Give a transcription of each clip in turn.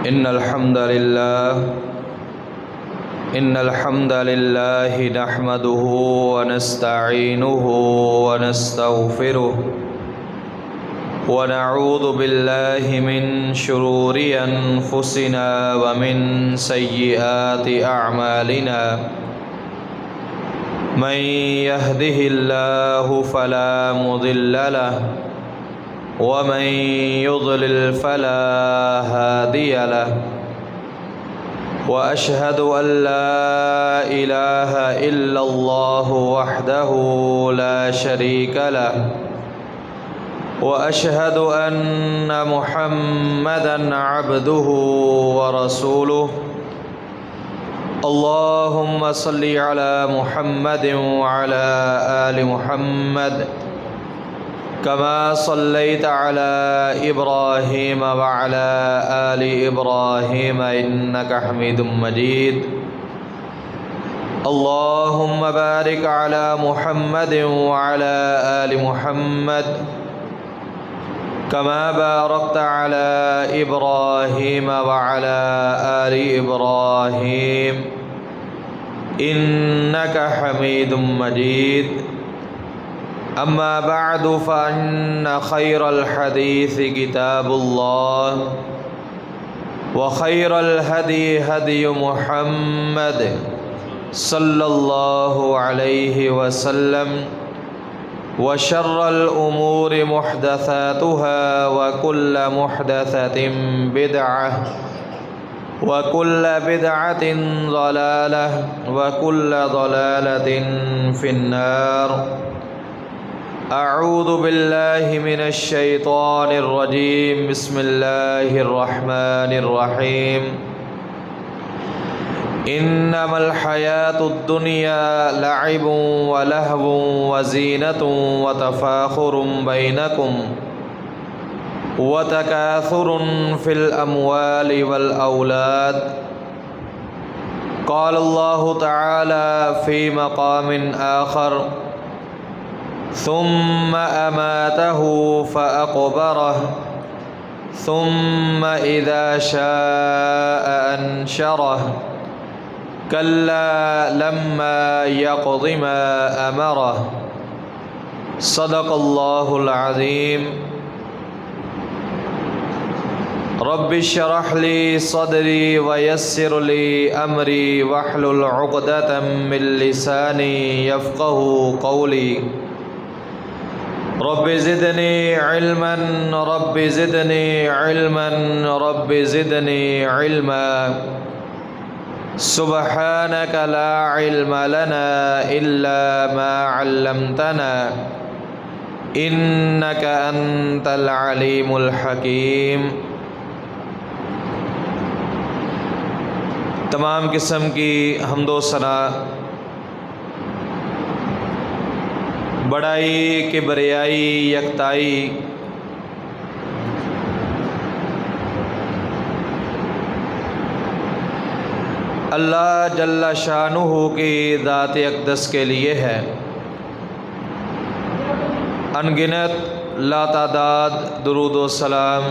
إن الحمد لله نحمده ونستعينه ونستغفره ونعوذ بالله من شرور أنفسنا ومن سيئات أعمالنا من يهده الله فلا مضل له ومن يضلل فلا هادي له وأشهد أن لا إله إلا الله وحده لا شريك له وأشهد أن محمدًا عبده ورسوله اللهم صل على محمد وعلى آل محمد كما صليت على إبراهيم وعلى آل إبراهيم إنك حميد مجيد اللهم بارك على محمد وعلى آل محمد كما باركت على إبراهيم وعلى آل إبراهيم إنك حميد مجيد أما بعد فإن خير الحديث كتاب الله وخير الهدي هدي محمد صلى الله عليه وسلم وشر الأمور محدثاتها وكل محدثة بدعة وكل بدعة ضلالة وكل ضلالة في النار أعوذ بالله من الشيطان الرجيم بسم الله الرحمن الرحيم إنما الحياة الدنيا لعب ولهو وزينة وتفاخر بينكم وتكاثر في الأموال والأولاد قال الله تعالى في مقام آخر ثم أماته فأقبره ثم إذا شاء أنشره كلا لما يقض ما أمره صدق الله العظيم رب اشرح لي صدري ويسر لي أمري واحلل عقدة من لساني يفقه قولي رب زدني علما رب زدني علما رب زدني علما سبحانك لا علم لنا إلا ما علمتنا إنك أنت العليم الحكيم تمام قسم کی حمد و ثنا بڑائی کبریائی یکتائی اللہ جل شانہ کی ذات اقدس کے لیے ہے۔ انگنت لاتعداد درود و سلام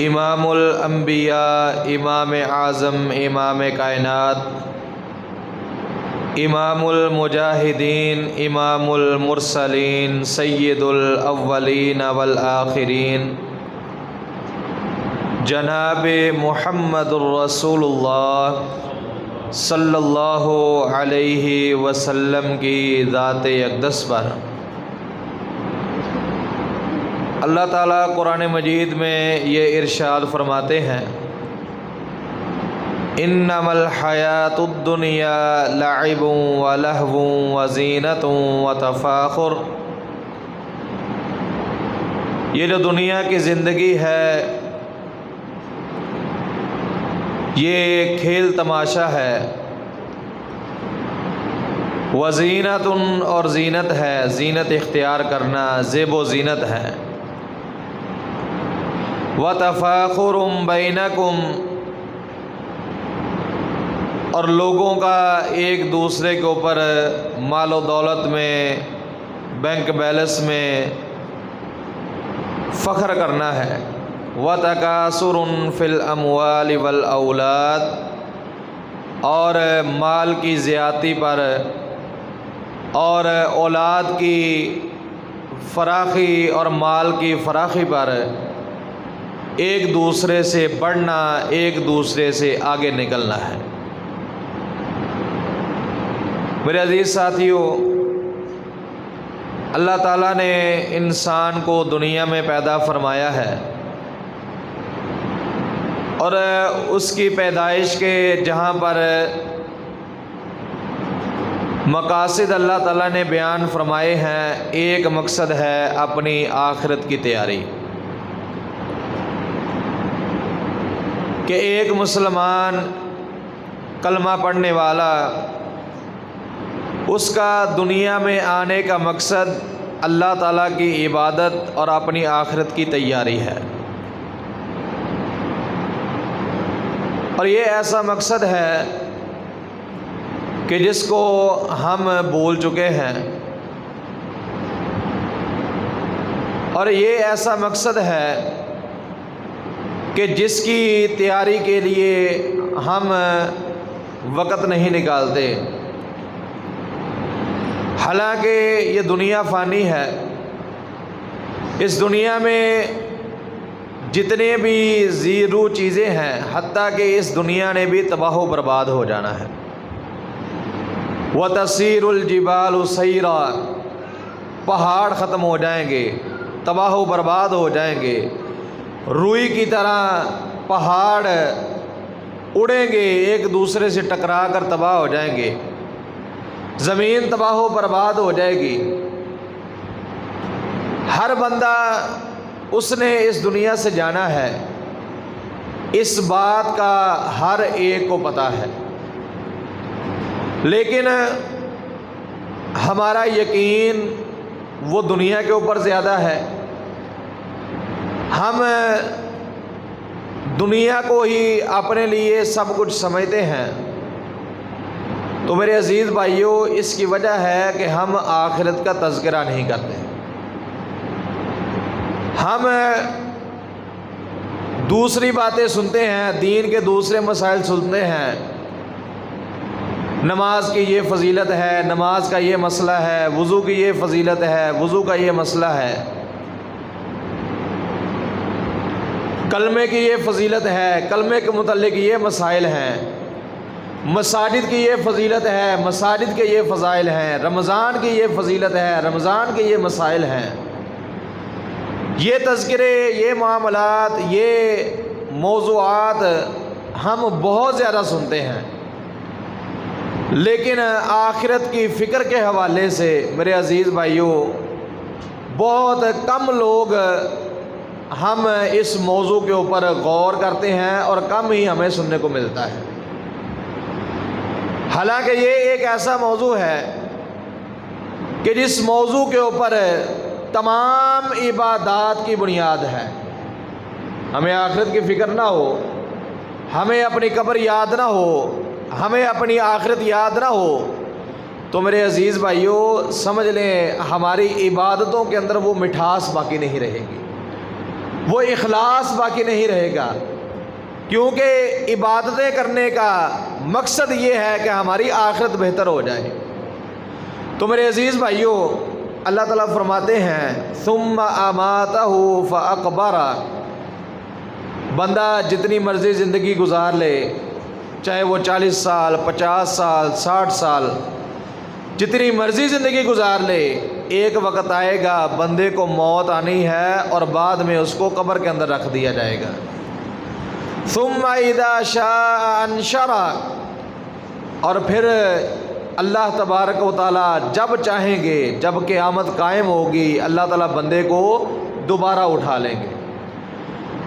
امام الانبیاء امام اعظم امام کائنات امام المجاہدین امام المرسلین سید الاولین والآخرین جناب محمد الرسول اللہ صلی اللہ علیہ وسلم کی ذات اقدس پر اللہ تعالیٰ قرآن مجید میں یہ ارشاد فرماتے ہیں انما الحیاۃ الدنیا لعب ولہو وزینۃ وتفاخر، یہ جو دنیا کی زندگی ہے یہ کھیل تماشا ہے، وزینۃ اور زینت ہے، زینت اختیار کرنا زیب و زینت ہے، وتفاخر بینکم اور لوگوں کا ایک دوسرے کے اوپر مال و دولت میں بینک بیلنس میں فخر کرنا ہے، وتکاثر فی الاموال والاولاد، اور مال کی زیادتی پر اور اولاد کی فراخی اور مال کی فراخی پر ایک دوسرے سے بڑھنا، ایک دوسرے سے آگے نکلنا ہے۔ میرے عزیز ساتھیو، اللہ تعالیٰ نے انسان کو دنیا میں پیدا فرمایا ہے، اور اس کی پیدائش کے جہاں پر مقاصد اللہ تعالیٰ نے بیان فرمائے ہیں، ایک مقصد ہے اپنی آخرت کی تیاری، کہ ایک مسلمان کلمہ پڑھنے والا، اس کا دنیا میں آنے کا مقصد اللہ تعالیٰ کی عبادت اور اپنی آخرت کی تیاری ہے، اور یہ ایسا مقصد ہے کہ جس کو ہم بھول چکے ہیں، اور یہ ایسا مقصد ہے کہ جس کی تیاری کے لیے ہم وقت نہیں نکالتے۔ حالانکہ یہ دنیا فانی ہے، اس دنیا میں جتنے بھی زیرو چیزیں ہیں، حتیٰ کہ اس دنیا نے بھی تباہ و برباد ہو جانا ہے۔ وَتَسِيرُ الْجِبَالُ سَيْرًا، پہاڑ ختم ہو جائیں گے، تباہ و برباد ہو جائیں گے، روئی کی طرح پہاڑ اڑیں گے، ایک دوسرے سے ٹکرا کر تباہ ہو جائیں گے، زمین تباہ و برباد ہو جائے گی۔ ہر بندہ اس نے اس دنیا سے جانا ہے، اس بات کا ہر ایک کو پتہ ہے، لیکن ہمارا یقین وہ دنیا کے اوپر زیادہ ہے۔ ہم دنیا کو ہی اپنے لیے سب کچھ سمجھتے ہیں۔ تو میرے عزیز بھائیوں، اس کی وجہ ہے کہ ہم آخرت کا تذکرہ نہیں کرتے۔ ہم دوسری باتیں سنتے ہیں، دین کے دوسرے مسائل سنتے ہیں، نماز کی یہ فضیلت ہے، نماز کا یہ مسئلہ ہے، وضو کی یہ فضیلت ہے، وضو کا یہ مسئلہ ہے، کلمے کی یہ فضیلت ہے، کلمے کے متعلق یہ مسائل ہیں، مساجد کی یہ فضیلت ہے، مساجد کے یہ فضائل ہیں، رمضان کی یہ فضیلت ہے، رمضان کے یہ مسائل ہیں۔ یہ تذکرے، یہ معاملات، یہ موضوعات ہم بہت زیادہ سنتے ہیں، لیکن آخرت کی فکر کے حوالے سے میرے عزیز بھائیوں بہت کم لوگ ہم اس موضوع کے اوپر غور کرتے ہیں، اور کم ہی ہمیں سننے کو ملتا ہے۔ حالانکہ یہ ایک ایسا موضوع ہے کہ جس موضوع کے اوپر تمام عبادات کی بنیاد ہے۔ ہمیں آخرت کی فکر نہ ہو، ہمیں اپنی قبر یاد نہ ہو، ہمیں اپنی آخرت یاد نہ ہو، تو میرے عزیز بھائیوں سمجھ لیں ہماری عبادتوں کے اندر وہ مٹھاس باقی نہیں رہے گی، وہ اخلاص باقی نہیں رہے گا، کیونکہ عبادتیں کرنے کا مقصد یہ ہے کہ ہماری آخرت بہتر ہو جائے۔ تو میرے عزیز بھائیوں، اللہ تعالیٰ فرماتے ہیں ثم اماتہ فاقبرہ، بندہ جتنی مرضی زندگی گزار لے، چاہے وہ 40 سال، 50 سال، 60 سال، جتنی مرضی زندگی گزار لے، ایک وقت آئے گا بندے کو موت آنی ہے، اور بعد میں اس کو قبر کے اندر رکھ دیا جائے گا۔ ثم اذا شاء انشرہ، اور پھر اللہ تبارک و تعالیٰ جب چاہیں گے، جب قیامت قائم ہوگی، اللہ تعالیٰ بندے کو دوبارہ اٹھا لیں گے۔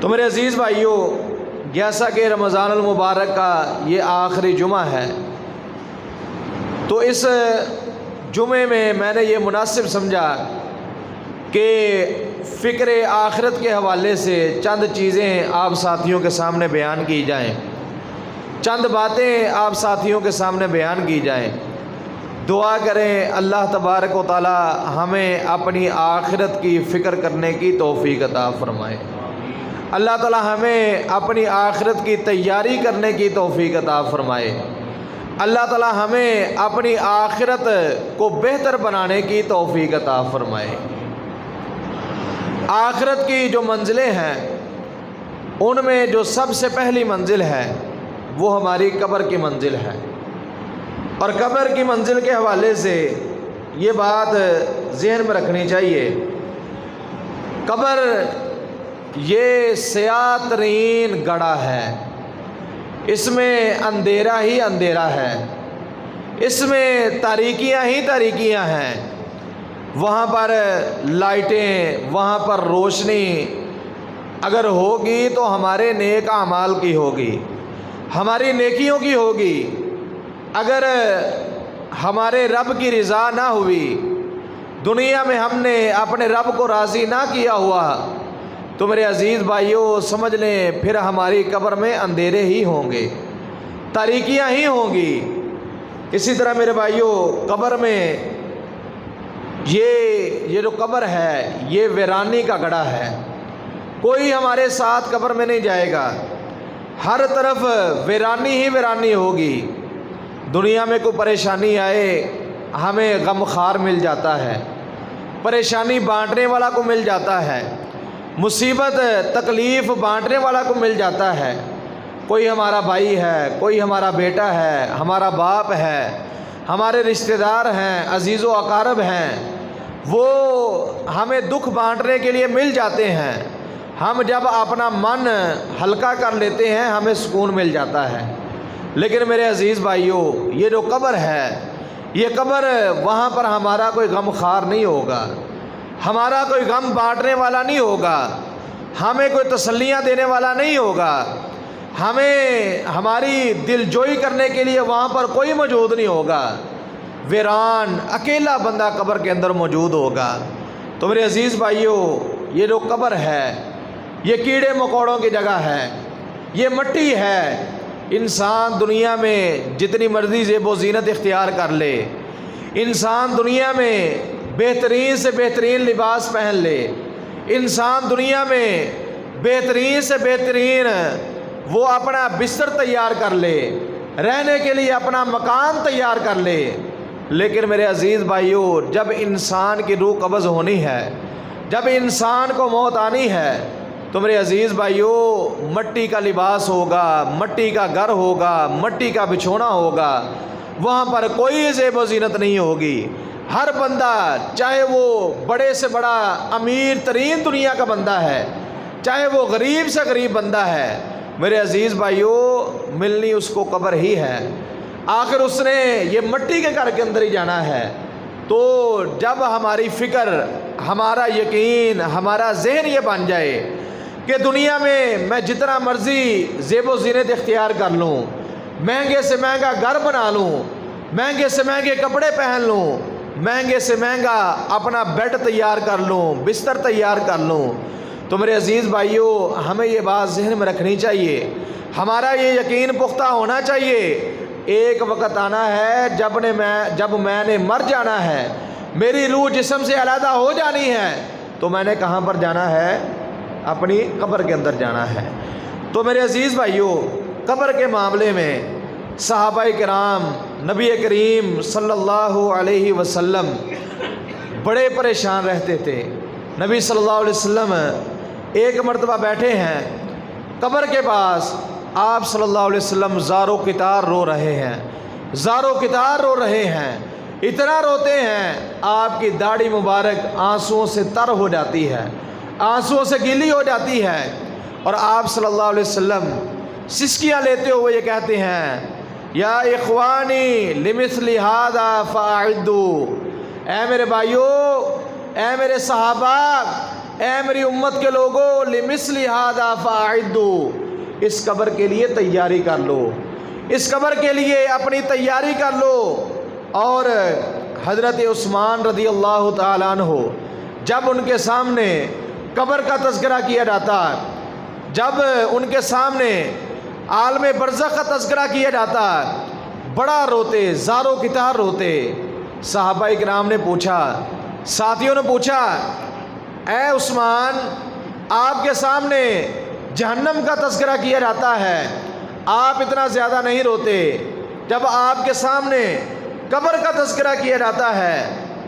تو میرے عزیز بھائیوں، جیسا کہ رمضان المبارک کا یہ آخری جمعہ ہے، تو اس جمعے میں نے یہ مناسب سمجھا کہ فکر آخرت کے حوالے سے چند چیزیں آپ ساتھیوں کے سامنے بیان کی جائیں، چند باتیں آپ ساتھیوں کے سامنے بیان کی جائیں۔ دعا کریں اللہ تبارک و تعالی ہمیں اپنی آخرت کی فکر کرنے کی توفیق عطا فرمائے۔ اللہ تعالی ہمیں اپنی آخرت کی تیاری کرنے کی توفیق عطا فرمائے۔ اللہ تعالی ہمیں اپنی آخرت کو بہتر بنانے کی توفیق عطا فرمائے۔ آخرت کی جو منزلیں ہیں ان میں جو سب سے پہلی منزل ہے وہ ہماری قبر کی منزل ہے، اور قبر کی منزل کے حوالے سے یہ بات ذہن میں رکھنی چاہیے، قبر یہ سیاہ ترین گڑھا ہے، اس میں اندھیرا ہی اندھیرا ہے، اس میں تاریکیاں ہی تاریکیاں ہیں، وہاں پر لائٹیں، وہاں پر روشنی اگر ہوگی تو ہمارے نیک اعمال کی ہوگی، ہماری نیکیوں کی ہوگی۔ اگر ہمارے رب کی رضا نہ ہوئی، دنیا میں ہم نے اپنے رب کو راضی نہ کیا ہوا، تو میرے عزیز بھائیوں سمجھ لیں پھر ہماری قبر میں اندھیرے ہی ہوں گے، تاریکیاں ہی ہوں گی۔ اسی طرح میرے بھائیوں قبر میں یہ جو قبر ہے یہ ویرانی کا گڑھا ہے، کوئی ہمارے ساتھ قبر میں نہیں جائے گا، ہر طرف ویرانی ہی ویرانی ہوگی۔ دنیا میں کوئی پریشانی آئے ہمیں غم خار مل جاتا ہے، پریشانی بانٹنے والا کو مل جاتا ہے، مصیبت تکلیف بانٹنے والا کو مل جاتا ہے۔ کوئی ہمارا بھائی ہے، کوئی ہمارا بیٹا ہے، ہمارا باپ ہے، ہمارے رشتہ دار ہیں، عزیز و اقارب ہیں، وہ ہمیں دکھ بانٹنے کے لیے مل جاتے ہیں۔ ہم جب اپنا من ہلکا کر لیتے ہیں ہمیں سکون مل جاتا ہے۔ لیکن میرے عزیز بھائیوں یہ جو قبر ہے یہ قبر، وہاں پر ہمارا کوئی غم خار نہیں ہوگا، ہمارا کوئی غم بانٹنے والا نہیں ہوگا، ہمیں کوئی تسلیاں دینے والا نہیں ہوگا، ہمیں ہماری دل جوئی کرنے کے لیے وہاں پر کوئی موجود نہیں ہوگا، ویران اکیلا بندہ قبر کے اندر موجود ہوگا۔ تو میرے عزیز بھائیوں یہ جو قبر ہے یہ کیڑے مکوڑوں کی جگہ ہے، یہ مٹی ہے۔ انسان دنیا میں جتنی مرضی زیب و زینت اختیار کر لے، انسان دنیا میں بہترین سے بہترین لباس پہن لے، انسان دنیا میں بہترین سے بہترین وہ اپنا بستر تیار کر لے، رہنے کے لیے اپنا مکان تیار کر لے، لیکن میرے عزیز بھائیوں جب انسان کی روح قبض ہونی ہے، جب انسان کو موت آنی ہے، تو میرے عزیز بھائیوں مٹی کا لباس ہوگا، مٹی کا گھر ہوگا، مٹی کا بچھونا ہوگا، وہاں پر کوئی زیب و زینت نہیں ہوگی۔ ہر بندہ چاہے وہ بڑے سے بڑا امیر ترین دنیا کا بندہ ہے، چاہے وہ غریب سے غریب بندہ ہے، میرے عزیز بھائیوں ملنی اس کو قبر ہی ہے، آخر اس نے یہ مٹی کے گھر کے اندر ہی جانا ہے۔ تو جب ہماری فکر، ہمارا یقین، ہمارا ذہن یہ بن جائے کہ دنیا میں جتنا مرضی زیب و زینت اختیار کر لوں، مہنگے سے مہنگا گھر بنا لوں، مہنگے سے مہنگے کپڑے پہن لوں، مہنگے سے مہنگا اپنا بیڈ تیار کر لوں، بستر تیار کر لوں، تو میرے عزیز بھائیوں ہمیں یہ بات ذہن میں رکھنی چاہیے، ہمارا یہ یقین پختہ ہونا چاہیے، ایک وقت آنا ہے جب میں نے مر جانا ہے، میری روح جسم سے علیحدہ ہو جانی ہے، تو میں نے کہاں پر جانا ہے؟ اپنی قبر کے اندر جانا ہے۔ تو میرے عزیز بھائیوں قبر کے معاملے میں صحابہ کرام نبی کریم صلی اللہ علیہ وسلم بڑے پریشان رہتے تھے۔ نبی صلی اللہ علیہ وسلم ایک مرتبہ بیٹھے ہیں قبر کے پاس، آپ صلی اللہ علیہ وسلم زار و قطار رو رہے ہیں، زار و قطار رو رہے ہیں، اتنا روتے ہیں آپ کی داڑھی مبارک آنسوؤں سے تر ہو جاتی ہے، آنسوؤں سے گیلی ہو جاتی ہے، اور آپ صلی اللہ علیہ وسلم سسکیاں لیتے ہوئے یہ کہتے ہیں یا اخوانی لمثل ھذا فاعدوا، اے میرے بھائیوں، اے میرے صحابہ، اے میری امت کے لوگوں، لمثل ھذا فاعدوا، اس قبر کے لیے تیاری کر لو، اس قبر کے لیے اپنی تیاری کر لو۔ اور حضرت عثمان رضی اللہ تعالیٰ عنہ جب ان کے سامنے قبر کا تذکرہ کیا جاتا، جب ان کے سامنے عالم برزخ کا تذکرہ کیا جاتا، بڑا روتے، زار و قطار روتے۔ صحابہ کرام نے پوچھا، ساتھیوں نے پوچھا، اے عثمان، آپ کے سامنے جہنم کا تذکرہ کیا جاتا ہے آپ اتنا زیادہ نہیں روتے، جب آپ کے سامنے قبر کا تذکرہ کیا جاتا ہے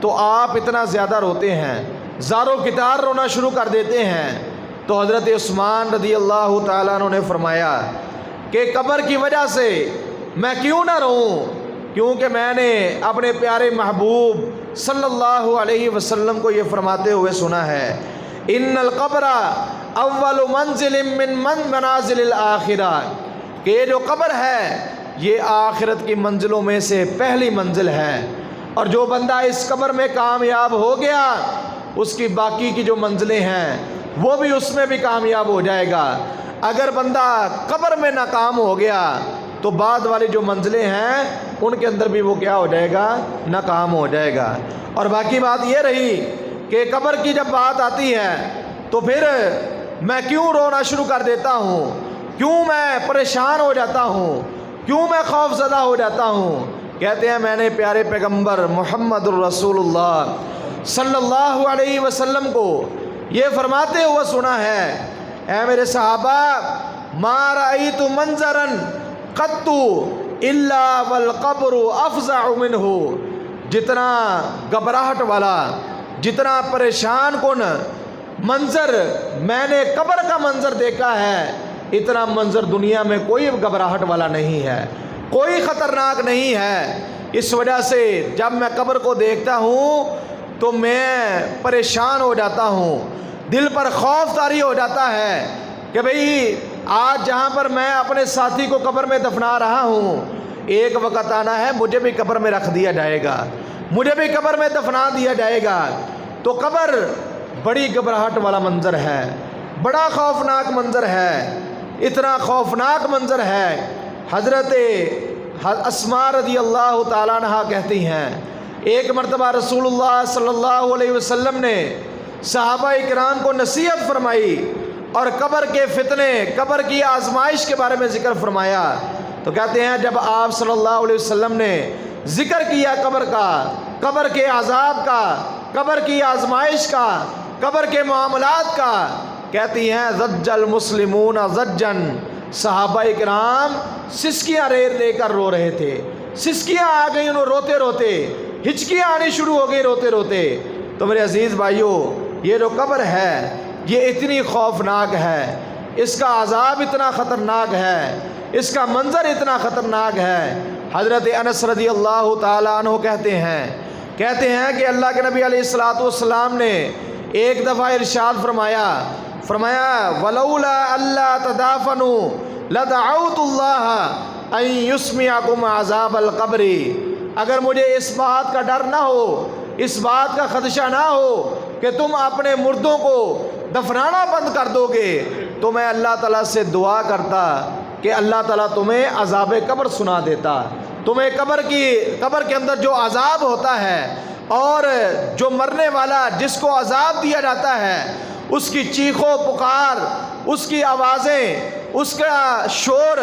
تو آپ اتنا زیادہ روتے ہیں، زاروں کی طرح رونا شروع کر دیتے ہیں۔ تو حضرت عثمان رضی اللہ تعالیٰ عنہ نے فرمایا کہ قبر کی وجہ سے میں کیوں نہ روں، کیونکہ میں نے اپنے پیارے محبوب صلی اللہ علیہ وسلم کو یہ فرماتے ہوئے سنا ہے، ان القبر اول منزل من منازل الآخرہ، کہ یہ جو قبر ہے یہ آخرت کی منزلوں میں سے پہلی منزل ہے، اور جو بندہ اس قبر میں کامیاب ہو گیا اس کی باقی کی جو منزلیں ہیں وہ بھی اس میں بھی کامیاب ہو جائے گا۔ اگر بندہ قبر میں ناکام ہو گیا تو بعد والی جو منزلیں ہیں ان کے اندر بھی وہ کیا ہو جائے گا، ناکام ہو جائے گا۔ اور باقی بات یہ رہی کہ قبر کی جب بات آتی ہے تو پھر میں کیوں رونا شروع کر دیتا ہوں، کیوں میں پریشان ہو جاتا ہوں، کیوں میں خوف زدہ ہو جاتا ہوں؟ کہتے ہیں میں نے پیارے پیغمبر محمد الرسول اللہ صلی اللہ علیہ وسلم کو یہ فرماتے ہوئے سنا ہے، اے میرے صحابہ، ما رأیت منظرا قط الا والقبر افزع منہ، جتنا گھبراہٹ والا، جتنا پریشان کن منظر میں نے قبر کا منظر دیکھا ہے، اتنا منظر دنیا میں کوئی گھبراہٹ والا نہیں ہے، کوئی خطرناک نہیں ہے۔ اس وجہ سے جب میں قبر کو دیکھتا ہوں تو میں پریشان ہو جاتا ہوں، دل پر خوف طاری ہو جاتا ہے کہ بھئی آج جہاں پر میں اپنے ساتھی کو قبر میں دفنا رہا ہوں، ایک وقت آنا ہے مجھے بھی قبر میں رکھ دیا جائے گا، مجھے بھی قبر میں دفنا دیا جائے گا۔ تو قبر بڑی گھبراہٹ والا منظر ہے، بڑا خوفناک منظر ہے، اتنا خوفناک منظر ہے۔ حضرت اسماء رضی اللہ تعالیٰ عنہ کہتی ہیں، ایک مرتبہ رسول اللہ صلی اللہ علیہ وسلم نے صحابہ کرام کو نصیحت فرمائی اور قبر کے فتنے، قبر کی آزمائش کے بارے میں ذکر فرمایا۔ تو کہتے ہیں جب آپ صلی اللہ علیہ وسلم نے ذکر کیا قبر کا، قبر کے عذاب کا، قبر کی آزمائش کا، قبر کے معاملات کا، کہتی ہیں زج المسلمون زجن، صحابہ کرام سسکیاں لے کر رو رہے تھے، سسکیاں آ گئی انہوں روتے روتے، ہچکیاں آنی شروع ہو گئی روتے روتے۔ تو میرے عزیز بھائیوں، یہ جو قبر ہے یہ اتنی خوفناک ہے، اس کا عذاب اتنا خطرناک ہے، اس کا منظر اتنا خطرناک ہے۔ حضرت انس رضی اللہ تعالیٰ عنہ کہتے ہیں کہ اللہ کے نبی علیہ الصلوۃ والسلام نے ایک دفعہ ارشاد فرمایا ولولا اللہ تدافنوا لدعوت اللہ ان یسمعکم عذاب القبر، اگر مجھے اس بات کا ڈر نہ ہو، اس بات کا خدشہ نہ ہو کہ تم اپنے مردوں کو دفنانا بند کر دو گے، تو میں اللہ تعالیٰ سے دعا کرتا کہ اللہ تعالیٰ تمہیں عذاب قبر سنا دیتا، تمہیں قبر کے اندر جو عذاب ہوتا ہے اور جو مرنے والا جس کو عذاب دیا جاتا ہے اس کی چیخ و پکار، اس کی آوازیں، اس کا شور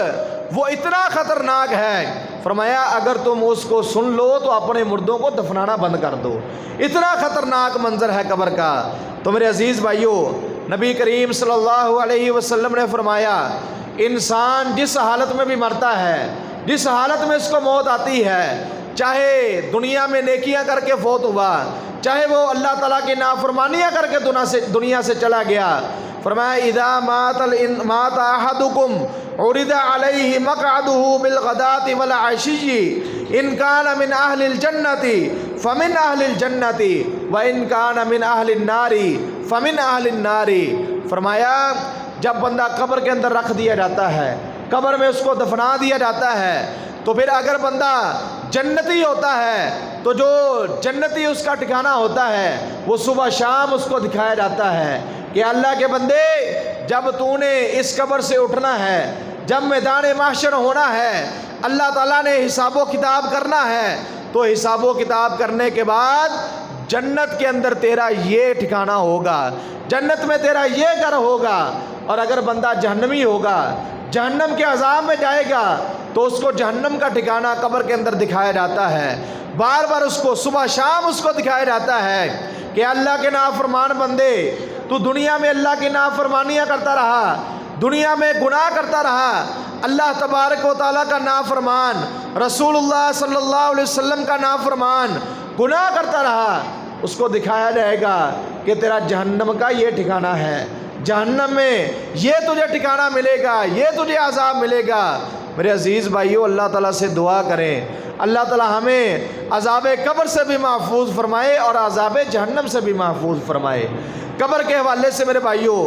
وہ اتنا خطرناک ہے۔ فرمایا اگر تم اس کو سن لو تو اپنے مردوں کو دفنانا بند کر دو، اتنا خطرناک منظر ہے قبر کا۔ تو میرے عزیز بھائیوں، نبی کریم صلی اللہ علیہ وسلم نے فرمایا انسان جس حالت میں بھی مرتا ہے، جس حالت میں اس کو موت آتی ہے، چاہے دنیا میں نیکیاں کر کے فوت ہوا، چاہے وہ اللہ تعالیٰ کی نافرمانیاں کر کے دنیا سے چلا گیا، فرمایا اذا مات احدکم عرض علیہ مقعدہ بالغداۃ والعشی ان کان من اہل الجنۃ فمن اہل الجنۃ وان کان من اہل النار فمن اہل النار۔ فرمایا جب بندہ قبر کے اندر رکھ دیا جاتا ہے، قبر میں اس کو دفنا دیا جاتا ہے، تو پھر اگر بندہ جنتی ہوتا ہے تو جو جنتی اس کا ٹھکانہ ہوتا ہے وہ صبح شام اس کو دکھایا جاتا ہے کہ اللہ کے بندے جب تو نے اس قبر سے اٹھنا ہے، جب میدان محشر ہونا ہے، اللہ تعالیٰ نے حساب و کتاب کرنا ہے، تو حساب و کتاب کرنے کے بعد جنت کے اندر تیرا یہ ٹھکانہ ہوگا، جنت میں تیرا یہ گھر ہوگا۔ اور اگر بندہ جہنمی ہوگا، جہنم کے عذاب میں جائے گا، تو اس کو جہنم کا ٹھکانہ قبر کے اندر دکھایا جاتا ہے، بار بار اس کو صبح شام اس کو دکھایا جاتا ہے کہ اللہ کے نافرمان بندے تو دنیا میں اللہ کی نافرمانیاں کرتا رہا، دنیا میں گناہ کرتا رہا، اللہ تبارک و تعالیٰ کا نافرمان، رسول اللہ صلی اللہ علیہ وسلم کا نافرمان گناہ کرتا رہا، اس کو دکھایا جائے گا کہ تیرا جہنم کا یہ ٹھکانہ ہے، جہنم میں یہ تجھے ٹھکانہ ملے گا، یہ تجھے عذاب ملے گا۔ میرے عزیز بھائیو، اللہ تعالیٰ سے دعا کریں، اللہ تعالیٰ ہمیں عذاب قبر سے بھی محفوظ فرمائے اور عذاب جہنم سے بھی محفوظ فرمائے۔ قبر کے حوالے سے میرے بھائیو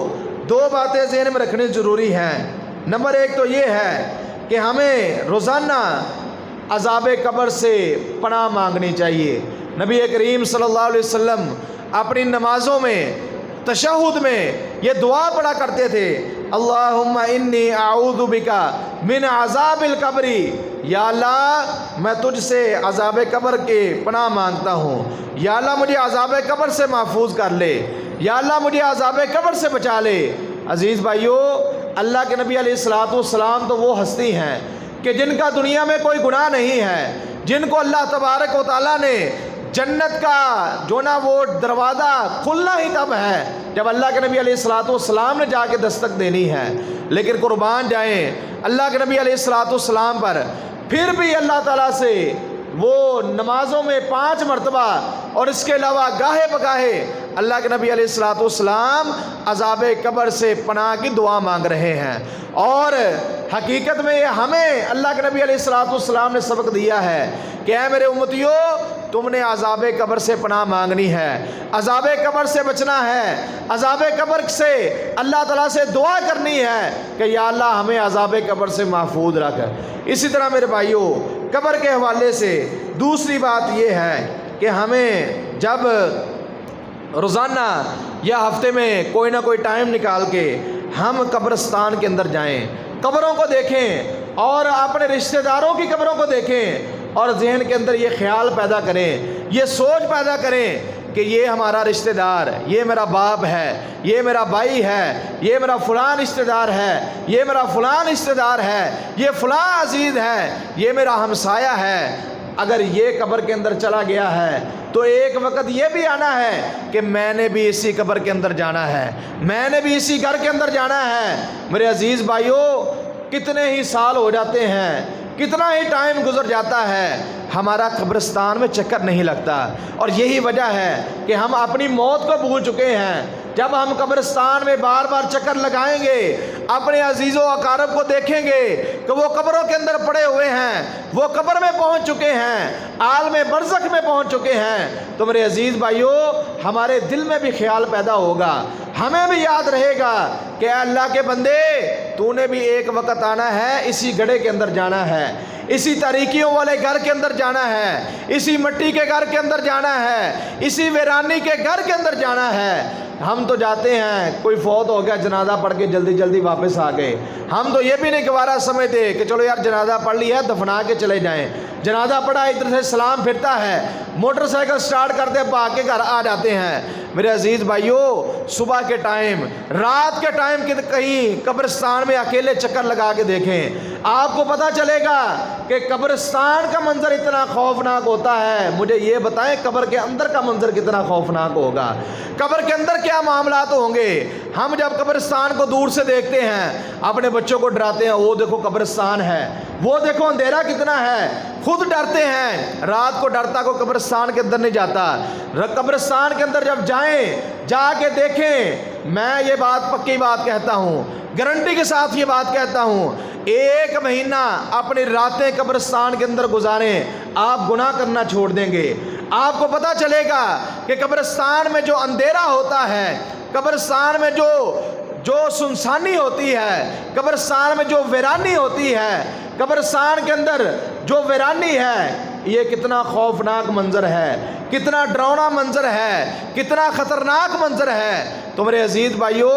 دو باتیں ذہن میں رکھنی ضروری ہیں۔ نمبر ایک تو یہ ہے کہ ہمیں روزانہ عذاب قبر سے پناہ مانگنی چاہیے۔ نبی کریم صلی اللہ علیہ وسلم اپنی نمازوں میں، تشہد میں یہ دعا پڑھا کرتے تھے، اللہم انی اعوذ بکا من عذاب القبر، یا اللہ میں تجھ سے عذاب قبر کے پناہ مانگتا ہوں، یا اللہ مجھے عذاب قبر سے محفوظ کر لے، یا اللہ مجھے عذاب قبر سے بچا لے۔ عزیز بھائیو، اللہ کے نبی علیہ الصلوۃ والسلام تو وہ ہستی ہیں کہ جن کا دنیا میں کوئی گناہ نہیں ہے، جن کو اللہ تبارک و تعالیٰ نے جنت کا جو نا وہ دروازہ کھلنا ہی تب ہے جب اللہ کے نبی علیہ الصلوۃ والسلام نے جا کے دستک دینی ہے، لیکن قربان جائیں اللہ کے نبی علیہ الصلوۃ والسلام پر پھر بھی اللہ تعالیٰ سے وہ نمازوں میں 5 مرتبہ اور اس کے علاوہ گاہے بگاہے اللہ کے نبی علیہ الصلوۃ والسلام عذاب قبر سے پناہ کی دعا مانگ رہے ہیں۔ اور حقیقت میں یہ ہمیں اللہ کے نبی علیہ الصلوۃ والسلام نے سبق دیا ہے کہ اے میرے امتیو، تم نے عذاب قبر سے پناہ مانگنی ہے، عذاب قبر سے بچنا ہے، عذاب قبر سے اللہ تعالیٰ سے دعا کرنی ہے کہ یا اللہ ہمیں عذاب قبر سے محفوظ رکھ۔ اسی طرح میرے بھائیو، قبر کے حوالے سے دوسری بات یہ ہے کہ ہمیں جب روزانہ یا ہفتے میں کوئی نہ کوئی ٹائم نکال کے ہم قبرستان کے اندر جائیں، قبروں کو دیکھیں اور اپنے رشتہ داروں کی قبروں کو دیکھیں اور ذہن کے اندر یہ خیال پیدا کریں، یہ سوچ پیدا کریں کہ یہ ہمارا رشتہ دار، یہ میرا باپ ہے، یہ میرا بھائی ہے، یہ میرا فلاں رشتہ دار ہے، یہ میرا فلاں رشتہ دار ہے، یہ فلاں عزیز ہے، یہ میرا ہمسایہ ہے۔ اگر یہ قبر کے اندر چلا گیا ہے تو ایک وقت یہ بھی آنا ہے کہ میں نے بھی اسی قبر کے اندر جانا ہے، میں نے بھی اسی گھر کے اندر جانا ہے۔ میرے عزیز بھائیو، کتنے ہی سال ہو جاتے ہیں، کتنا ہی ٹائم گزر جاتا ہے، ہمارا قبرستان میں چکر نہیں لگتا، اور یہی وجہ ہے کہ ہم اپنی موت کو بھول چکے ہیں۔ جب ہم قبرستان میں بار بار چکر لگائیں گے، اپنے عزیز و اقارب کو دیکھیں گے کہ وہ قبروں کے اندر پڑے ہوئے ہیں، وہ قبر میں پہنچ چکے ہیں، عالم برزخ میں پہنچ چکے ہیں، تو میرے عزیز بھائیو ہمارے دل میں بھی خیال پیدا ہوگا، ہمیں بھی یاد رہے گا کہ اے اللہ کے بندے، تو نے بھی ایک وقت آنا ہے، اسی گڑھے کے اندر جانا ہے، اسی تاریکیوں والے گھر کے اندر جانا ہے، اسی مٹی کے گھر کے اندر جانا ہے، اسی ویرانی کے گھر کے اندر جانا ہے۔ ہم تو جاتے ہیں، کوئی فوت ہو گیا، جنازہ پڑھ کے جلدی جلدی واپس آ گئے، ہم تو یہ بھی نہیں گوارا سمجھتے کہ چلو یار جنازہ پڑھ لیا، دفنا کے چلے جائیں، جنازہ پڑھا ادھر سے سلام پھرتا ہے، موٹر سائیکل سٹارٹ کرتے پا کے گھر آ جاتے ہیں۔ میرے عزیز بھائیو، صبح کے ٹائم، رات کے ٹائم کہیں قبرستان میں اکیلے چکر لگا کے دیکھیں، آپ کو پتہ چلے گا کہ قبرستان کا منظر اتنا خوفناک ہوتا ہے۔ مجھے یہ بتائیں قبر کے اندر کا منظر کتنا خوفناک ہوگا، قبر کے اندر کیا معاملات ہوں گے۔ ہم جب قبرستان کو دور سے دیکھتے ہیں، اپنے بچوں کو ڈراتے ہیں، وہ دیکھو قبرستان ہے، وہ دیکھو اندھیرا کتنا ہے، خود ڈرتے ہیں، رات کو ڈرتا کو قبرستان کے اندر نہیں جاتا۔ قبرستان کے اندر جب جائیں، جا کے دیکھیں، میں یہ بات پکی بات کہتا ہوں، گارنٹی کے ساتھ یہ بات کہتا ہوں، 1 مہینہ اپنی راتیں قبرستان کے اندر گزاریں، آپ گناہ کرنا چھوڑ دیں گے۔ آپ کو پتہ چلے گا کہ قبرستان میں جو اندھیرا ہوتا ہے، قبرستان میں جو سنسانی ہوتی ہے، قبرستان میں جو ویرانی ہوتی ہے، قبرستان کے اندر جو ویرانی ہے، یہ کتنا خوفناک منظر ہے، کتنا ڈراؤنا منظر ہے، کتنا خطرناک منظر ہے۔ تو میرے عزیز بھائیو،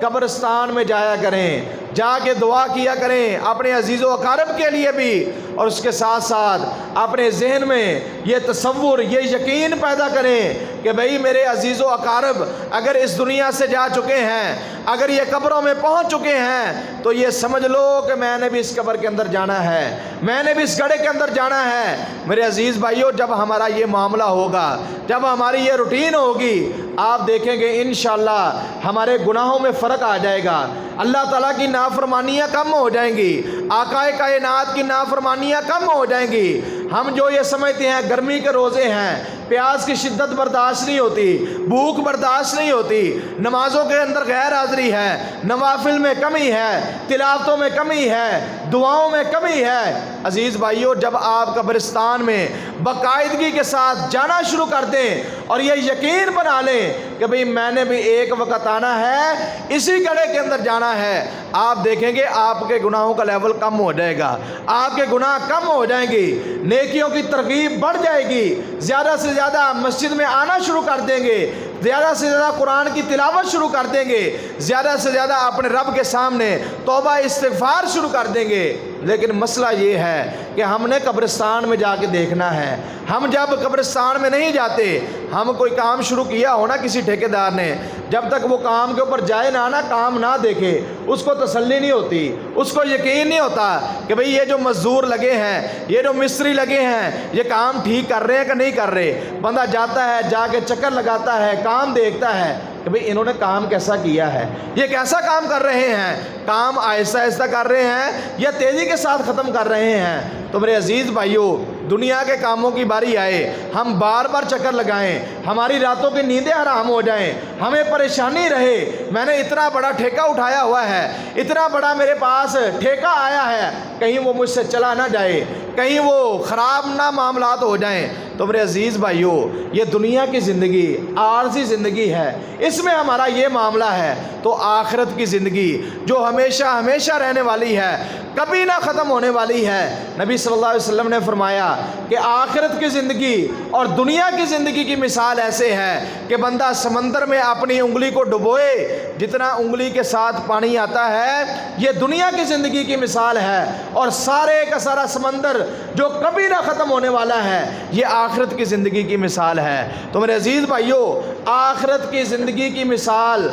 قبرستان میں جایا کریں، جا کے دعا کیا کریں اپنے عزیز و اقارب کے لیے بھی، اور اس کے ساتھ ساتھ اپنے ذہن میں یہ تصور، یہ یقین پیدا کریں کہ بھئی میرے عزیز و اقارب اگر اس دنیا سے جا چکے ہیں، اگر یہ قبروں میں پہنچ چکے ہیں، تو یہ سمجھ لو کہ میں نے بھی اس قبر کے اندر جانا ہے، میں نے بھی اس گڑھے کے اندر جانا ہے۔ میرے عزیز بھائیو، جب ہمارا یہ معاملہ ہوگا، جب ہماری یہ روٹین ہوگی، آپ دیکھیں گے انشاءاللہ ہمارے گناہوں میں فرق آ جائے گا، اللہ تعالیٰ کی نافرمانیاں کم ہو جائیں گی، آقا کائنات کی نافرمانیاں کم ہو جائیں گی۔ ہم جو یہ سمجھتے ہیں گرمی کے روزے ہیں، پیاس کی شدت برداشت نہیں ہوتی، بھوک برداشت نہیں ہوتی، نمازوں کے اندر غیر حاضری ہے، نوافل میں کمی ہے، تلاوتوں میں کمی ہے، دعاؤں میں کمی ہے۔ عزیز بھائیو، جب آپ قبرستان میں باقاعدگی کے ساتھ جانا شروع کر دیں اور یہ یقین بنا لیں کہ بھئی میں نے بھی ایک وقت آنا ہے، اسی گڑھے کے اندر جانا ہے، آپ دیکھیں گے آپ کے گناہوں کا لیول کم ہو جائے گا، آپ کے گناہ کم ہو جائیں گی، نیکیوں کی ترغیب بڑھ جائے گی، زیادہ سے زیادہ مسجد میں آنا شروع کر دیں گے، زیادہ سے زیادہ قرآن کی تلاوت شروع کر دیں گے، زیادہ سے زیادہ اپنے رب کے سامنے توبہ استغفار شروع کر دیں گے۔ لیکن مسئلہ یہ ہے کہ ہم نے قبرستان میں جا کے دیکھنا ہے۔ ہم جب قبرستان میں نہیں جاتے، ہم کوئی کام شروع کیا ہو نا کسی ٹھیکیدار نے، جب تک وہ کام کے اوپر جائے نا کام نہ دیکھے، اس کو تسلی نہیں ہوتی، اس کو یقین نہیں ہوتا کہ بھئی یہ جو مزدور لگے ہیں، یہ جو مستری لگے ہیں، یہ کام ٹھیک کر رہے ہیں کہ نہیں کر رہے۔ بندہ جاتا ہے، جا کے چکر لگاتا ہے، کام دیکھتا ہے کہ بھئی انہوں نے کام کیسا کیا ہے، یہ کیسا کام کر رہے ہیں، کام آہستہ آہستہ کر رہے ہیں یا تیزی کے ساتھ ختم کر رہے ہیں۔ تو میرے عزیز بھائیو، دنیا کے کاموں کی باری آئے، ہم بار بار چکر لگائیں، ہماری راتوں کی نیندیں حرام ہو جائیں، ہمیں پریشانی رہے، میں نے اتنا بڑا ٹھیکہ اٹھایا ہوا ہے، اتنا بڑا میرے پاس ٹھیکہ آیا ہے، کہیں وہ مجھ سے چلا نہ جائے، کہیں وہ خراب نہ معاملات ہو جائیں۔ تو میرے عزیز بھائیو، یہ دنیا کی زندگی عارضی زندگی ہے، اس میں ہمارا یہ معاملہ ہے۔ تو آخرت کی زندگی جو ہمیشہ ہمیشہ رہنے والی ہے، کبھی نہ ختم ہونے والی ہے۔ نبی صلی اللہ علیہ وسلم نے فرمایا کہ آخرت کی زندگی اور دنیا کی زندگی کی مثال ایسے ہے کہ بندہ سمندر میں اپنی انگلی کو ڈبوئے، جتنا انگلی کے ساتھ پانی آتا ہے، یہ دنیا کی زندگی کی مثال ہے، اور سارے کا سارا سمندر جو کبھی نہ ختم ہونے والا ہے، یہ آخرت کی زندگی کی مثال ہے۔ تو میرے عزیز بھائیو، آخرت کی زندگی کی مثال،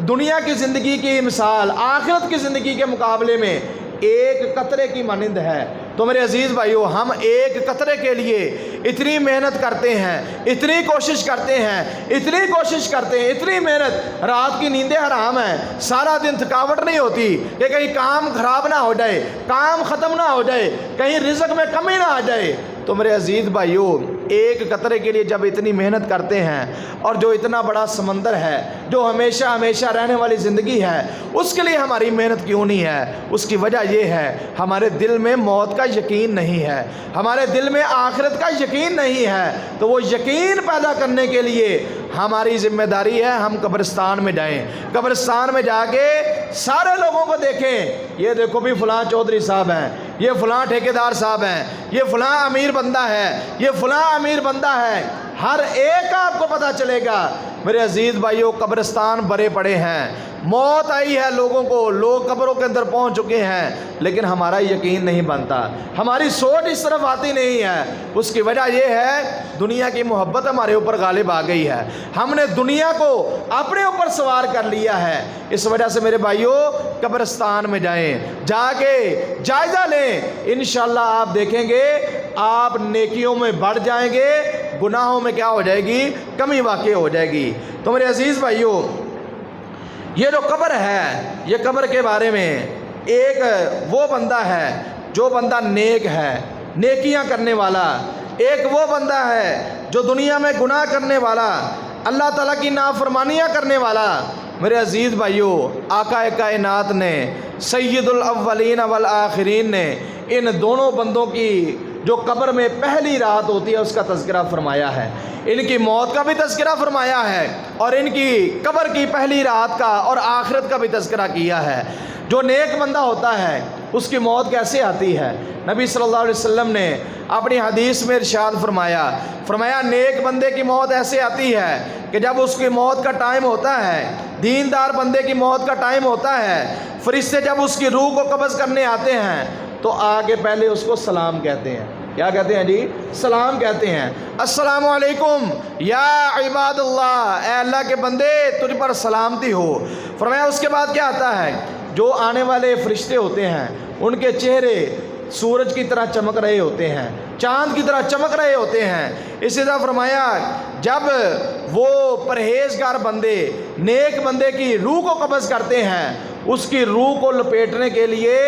دنیا کی زندگی کی مثال آخرت کی زندگی کے مقابلے میں ایک قطرے کی مانند ہے۔ تو میرے عزیز بھائیو، ہم ایک قطرے کے لیے اتنی محنت کرتے ہیں، اتنی کوشش کرتے ہیں، اتنی کوشش کرتے ہیں، اتنی محنت، رات کی نیندیں حرام ہیں، سارا دن تھکاوٹ نہیں ہوتی کہ کہیں کام خراب نہ ہو جائے، کام ختم نہ ہو جائے، کہیں رزق میں کمی نہ آ جائے۔ تو میرے عزیز بھائیو، ایک قطرے کے لیے جب اتنی محنت کرتے ہیں، اور جو اتنا بڑا سمندر ہے، جو ہمیشہ ہمیشہ رہنے والی زندگی ہے، اس کے لیے ہماری محنت کیوں نہیں ہے؟ اس کی وجہ یہ ہے، ہمارے دل میں موت کا یقین نہیں ہے، ہمارے دل میں آخرت کا یقین نہیں ہے۔ تو وہ یقین پیدا کرنے کے لیے ہماری ذمہ داری ہے، ہم قبرستان میں جائیں، قبرستان میں جا کے سارے لوگوں کو دیکھیں، یہ دیکھو بھی فلاں چودھری صاحب ہیں، یہ فلاں ٹھیکیدار صاحب ہیں، یہ فلاں امیر بندہ ہے، یہ فلاں امیر بندہ ہے، ہر ایک آپ کو پتہ چلے گا۔ میرے عزیز بھائیو، قبرستان بھرے پڑے ہیں، موت آئی ہے لوگوں کو، لوگ قبروں کے اندر پہنچ چکے ہیں، لیکن ہمارا یقین نہیں بنتا، ہماری سوچ اس طرف آتی نہیں ہے۔ اس کی وجہ یہ ہے، دنیا کی محبت ہمارے اوپر غالب آ گئی ہے، ہم نے دنیا کو اپنے اوپر سوار کر لیا ہے۔ اس وجہ سے میرے بھائیو، قبرستان میں جائیں، جا کے جائزہ لیں، انشاءاللہ آپ دیکھیں گے آپ نیکیوں میں بڑھ جائیں گے، گناہوں میں کیا ہو جائے گی؟ کمی واقع ہو جائے گی۔ تو میرے عزیز بھائیو، یہ جو قبر ہے، یہ قبر کے بارے میں ایک وہ بندہ ہے جو بندہ نیک ہے، نیکیاں کرنے والا، ایک وہ بندہ ہے جو دنیا میں گناہ کرنے والا، اللہ تعالیٰ کی نافرمانیاں کرنے والا۔ میرے عزیز بھائیو، آقا کائنات نے، سید الاولین والآخرین نے ان دونوں بندوں کی جو قبر میں پہلی رات ہوتی ہے اس کا تذکرہ فرمایا ہے، ان کی موت کا بھی تذکرہ فرمایا ہے، اور ان کی قبر کی پہلی رات کا اور آخرت کا بھی تذکرہ کیا ہے۔ جو نیک بندہ ہوتا ہے اس کی موت کیسے آتی ہے؟ نبی صلی اللہ علیہ وسلم نے اپنی حدیث میں ارشاد فرمایا نیک بندے کی موت ایسے آتی ہے کہ جب اس کی موت کا ٹائم ہوتا ہے، دیندار بندے کی موت کا ٹائم ہوتا ہے، فرشتے جب اس کی روح کو قبض کرنے آتے ہیں تو آگے پہلے اس کو سلام کہتے ہیں، کیا کہتے ہیں جی؟ سلام کہتے ہیں۔ السلام علیکم یا عباد اللہ، اے اللہ کے بندے تجھ پر سلامتی ہو۔ فرمایا اس کے بعد کیا آتا ہے؟ جو آنے والے فرشتے ہوتے ہیں ان کے چہرے سورج کی طرح چمک رہے ہوتے ہیں، چاند کی طرح چمک رہے ہوتے ہیں۔ اسی طرح فرمایا جب وہ پرہیزگار بندے نیک بندے کی روح کو قبض کرتے ہیں، اس کی روح کو لپیٹنے کے لیے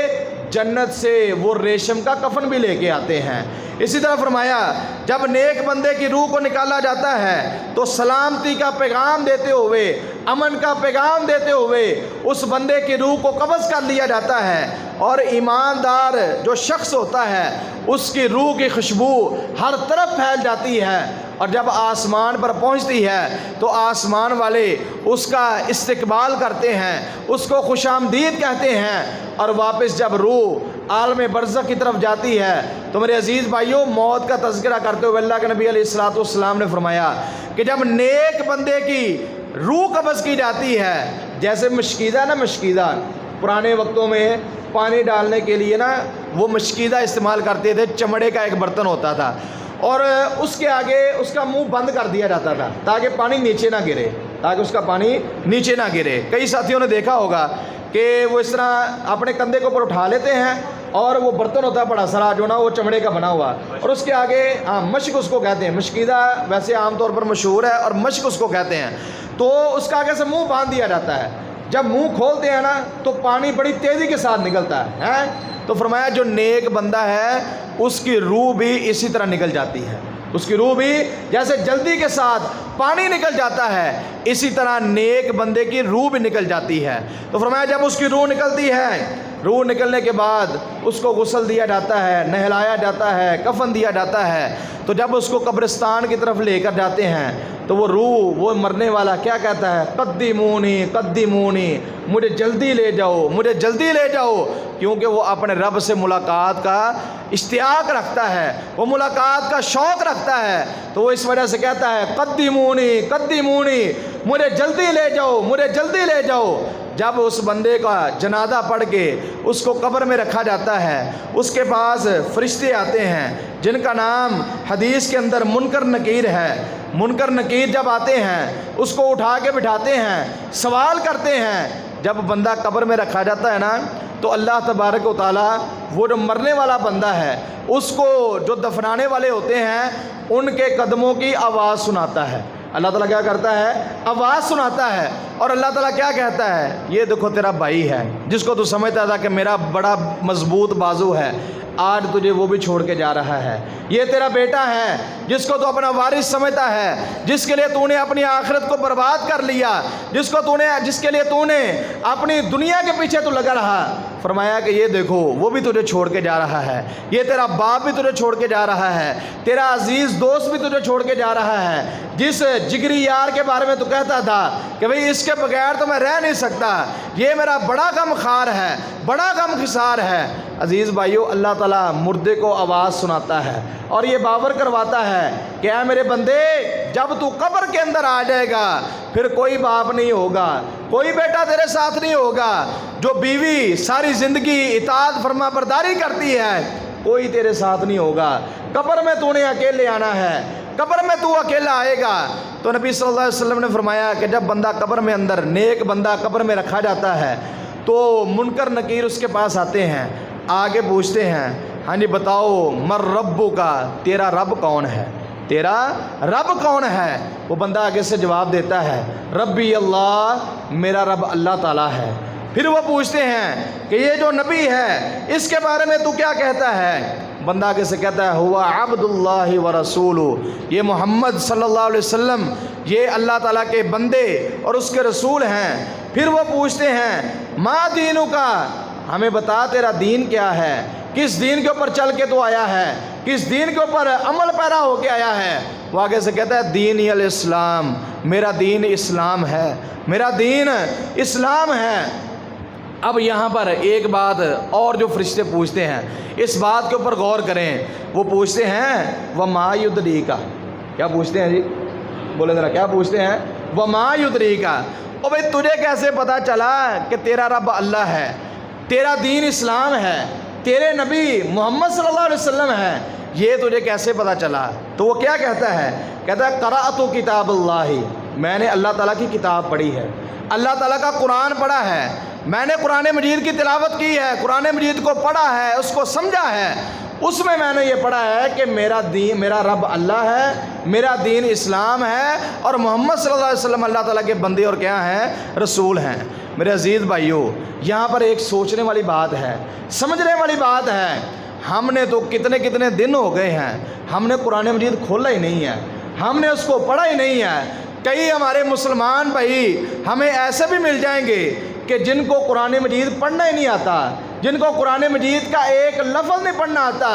جنت سے وہ ریشم کا کفن بھی لے کے آتے ہیں۔ اسی طرح فرمایا جب نیک بندے کی روح کو نکالا جاتا ہے تو سلامتی کا پیغام دیتے ہوئے، امن کا پیغام دیتے ہوئے اس بندے کی روح کو قبض کر لیا جاتا ہے، اور ایماندار جو شخص ہوتا ہے اس کی روح کی خوشبو ہر طرف پھیل جاتی ہے، اور جب آسمان پر پہنچتی ہے تو آسمان والے اس کا استقبال کرتے ہیں، اس کو خوش آمدید کہتے ہیں، اور واپس جب روح عالم برزخ کی طرف جاتی ہے تو میرے عزیز بھائیوں، موت کا تذکرہ کرتے ہوئے اللہ کے نبی علیہ الصلوۃ والسلام نے فرمایا کہ جب نیک بندے کی روح قبض کی جاتی ہے، جیسے مشکیزہ نا، مشکیزہ پرانے وقتوں میں پانی ڈالنے کے لیے نا وہ مشکیزہ استعمال کرتے تھے، چمڑے کا ایک برتن ہوتا تھا، اور اس کے آگے اس کا منہ بند کر دیا جاتا تھا تاکہ پانی نیچے نہ گرے، تاکہ اس کا پانی نیچے نہ گرے۔ کئی ساتھیوں نے دیکھا ہوگا کہ وہ اس طرح اپنے کندھے کے اوپر اٹھا لیتے ہیں، اور وہ برتن ہوتا ہے بڑا سارا جو نا وہ چمڑے کا بنا ہوا، اور اس کے آگے مشک اس کو کہتے ہیں، مشکیزہ ویسے عام طور پر مشہور ہے، اور مشک اس کو کہتے ہیں، تو اس کا آگے سے منہ باندھ دیا جاتا ہے۔ جب منہ کھولتے ہیں نا تو پانی بڑی تیزی کے ساتھ نکلتا ہے۔ تو فرمایا جو نیک بندہ ہے اس کی روح بھی اسی طرح نکل جاتی ہے، اس کی روح بھی جیسے جلدی کے ساتھ پانی نکل جاتا ہے، اسی طرح نیک بندے کی روح بھی نکل جاتی ہے۔ تو فرمایا جب اس کی روح نکلتی ہے، روح نکلنے کے بعد اس کو غسل دیا جاتا ہے، نہلایا جاتا ہے، کفن دیا جاتا ہے، تو جب اس کو قبرستان کی طرف لے کر جاتے ہیں تو وہ روح، وہ مرنے والا کیا کہتا ہے؟ قدمونی قدمونی، مجھے جلدی لے جاؤ، مجھے جلدی لے جاؤ، کیونکہ وہ اپنے رب سے ملاقات کا اشتیاق رکھتا ہے، وہ ملاقات کا شوق رکھتا ہے، تو وہ اس وجہ سے کہتا ہے قدمونی قدمونی، مجھے جلدی لے جاؤ، مجھے جلدی لے جاؤ۔ جب اس بندے کا جنازہ پڑھ کے اس کو قبر میں رکھا جاتا ہے، اس کے پاس فرشتے آتے ہیں جن کا نام حدیث کے اندر منکر نکیر ہے۔ منکر نکیر جب آتے ہیں اس کو اٹھا کے بٹھاتے ہیں، سوال کرتے ہیں۔ جب بندہ قبر میں رکھا جاتا ہے نا تو اللہ تبارک و تعالیٰ وہ جو مرنے والا بندہ ہے اس کو جو دفنانے والے ہوتے ہیں ان کے قدموں کی آواز سناتا ہے۔ اللہ تعالیٰ کیا کرتا ہے؟ آواز سناتا ہے، اور اللہ تعالیٰ کیا کہتا ہے؟ یہ دیکھو تیرا بھائی ہے جس کو تو سمجھتا تھا کہ میرا بڑا مضبوط بازو ہے، آج تجھے وہ بھی چھوڑ کے جا رہا ہے۔ یہ تیرا بیٹا ہے جس کو تو اپنا وارث سمجھتا ہے، جس کے لیے تو نے اپنی آخرت کو برباد کر لیا، جس کے لیے تو نے اپنی دنیا کے پیچھے تو لگا رہا۔ فرمایا کہ یہ دیکھو وہ بھی تجھے چھوڑ کے جا رہا ہے، یہ تیرا باپ بھی تجھے چھوڑ کے جا رہا ہے، تیرا عزیز دوست بھی تجھے چھوڑ کے جا رہا ہے، جس جگری یار کے بارے میں تو کہتا تھا کہ بھئی اس کے بغیر تو میں رہ نہیں سکتا، یہ میرا بڑا غم خار ہے، بڑا غم خسار ہے۔ عزیز بھائیو، اللہ تعالیٰ مردے کو آواز سناتا ہے اور یہ باور کرواتا ہے کہ اے میرے بندے، جب تو قبر کے اندر آ جائے گا پھر کوئی باپ نہیں ہوگا، کوئی بیٹا تیرے ساتھ نہیں ہوگا، جو بیوی ساری زندگی اطاعت فرما برداری کرتی ہے کوئی تیرے ساتھ نہیں ہوگا، قبر میں تو نے اکیلے آنا ہے، قبر میں تو اکیلا آئے گا۔ تو نبی صلی اللہ علیہ وسلم نے فرمایا کہ جب بندہ قبر میں اندر، نیک بندہ قبر میں رکھا جاتا ہے تو منکر نکیر اس کے پاس آتے ہیں، آگے پوچھتے ہیں، ہاں جی بتاؤ مر ربو کا، تیرا رب کون ہے، تیرا رب کون ہے؟ وہ بندہ آگے سے جواب دیتا ہے ربی اللہ، میرا رب اللہ تعالیٰ ہے۔ پھر وہ پوچھتے ہیں کہ یہ جو نبی ہے اس کے بارے میں تو کیا کہتا ہے؟ بندہ آگے سے کہتا ہے ہوا عبد اللہ و رسول، یہ محمد صلی اللہ علیہ وسلم یہ اللہ تعالیٰ کے بندے اور اس کے رسول ہیں۔ پھر وہ پوچھتے ہیں ما دینو کا، ہمیں بتا تیرا دین کیا ہے، کس دین کے اوپر چل کے تو آیا ہے، کس دین کے اوپر عمل پیرا ہو کے آیا ہے؟ وہ آگے سے کہتا ہے دین الاسلام، میرا دین اسلام ہے، میرا دین اسلام ہے۔ اب یہاں پر ایک بات اور جو فرشتے پوچھتے ہیں اس بات کے اوپر غور کریں، وہ پوچھتے ہیں وما یدریکا، کیا پوچھتے ہیں جی؟ بولے ذرا، کیا پوچھتے ہیں؟ وما یدریکا، او بھائی تجھے کیسے پتا چلا کہ تیرا رب اللہ ہے، تیرا دین اسلام ہے، تیرے نبی محمد صلی اللہ علیہ وسلم ہے، یہ تجھے کیسے پتہ چلا؟ تو وہ کیا کہتا ہے؟ کہتا ہے قرأت کتاب اللہ، میں نے اللہ تعالیٰ کی کتاب پڑھی ہے، اللہ تعالیٰ کا قرآن پڑھا ہے، میں نے قرآن مجید کی تلاوت کی ہے، قرآن مجید کو پڑھا ہے، اس کو سمجھا ہے۔ اس میں نے یہ پڑھا ہے کہ میرا دین، میرا رب اللہ ہے، میرا دین اسلام ہے، اور محمد صلی اللہ علیہ وسلم اللہ تعالیٰ کے بندے اور کیا ہیں؟ رسول ہیں۔ میرے عزیز بھائیوں، یہاں پر ایک سوچنے والی بات ہے، سمجھنے والی بات ہے۔ ہم نے تو کتنے کتنے دن ہو گئے ہیں، ہم نے قرآن مجید کھولا ہی نہیں ہے، ہم نے اس کو پڑھا ہی نہیں ہے۔ کئی ہمارے مسلمان بھائی ہمیں ایسے بھی مل جائیں گے کہ جن کو قرآن مجید پڑھنا ہی نہیں آتا، جن کو قرآن مجید کا ایک لفظ نہیں پڑھنا آتا،